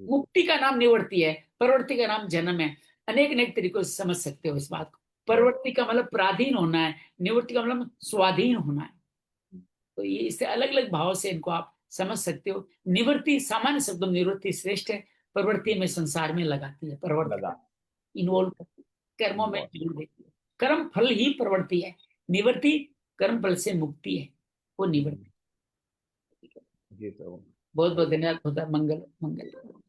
मुक्ति का नाम निवृत्ति है, प्रवृत्ति का नाम जन्म है। अनेक अनेक तरीकों से समझ सकते हो इस बात को। प्रवृत्ति का मतलब पराधीन होना है, निवृत्ति का मतलब स्वाधीन होना है। तो ये इससे अलग अलग भाव से इनको आप समझ सकते हो। निवृत्ति, सामान्य शब्दों में निवृत्ति श्रेष्ठ है। प्रवृत्ति में संसार में लगाती है, प्रवृत्ति लगा इन्वॉल्व करती है, कर्मों में जोड़ देती है। कर्म फल ही प्रवृत्ति है, निवृत्ति कर्म फल से मुक्ति है, वो निवृत्ति। जी सर। बहुत बहुत धन्यवाद। होता मंगल मंगल।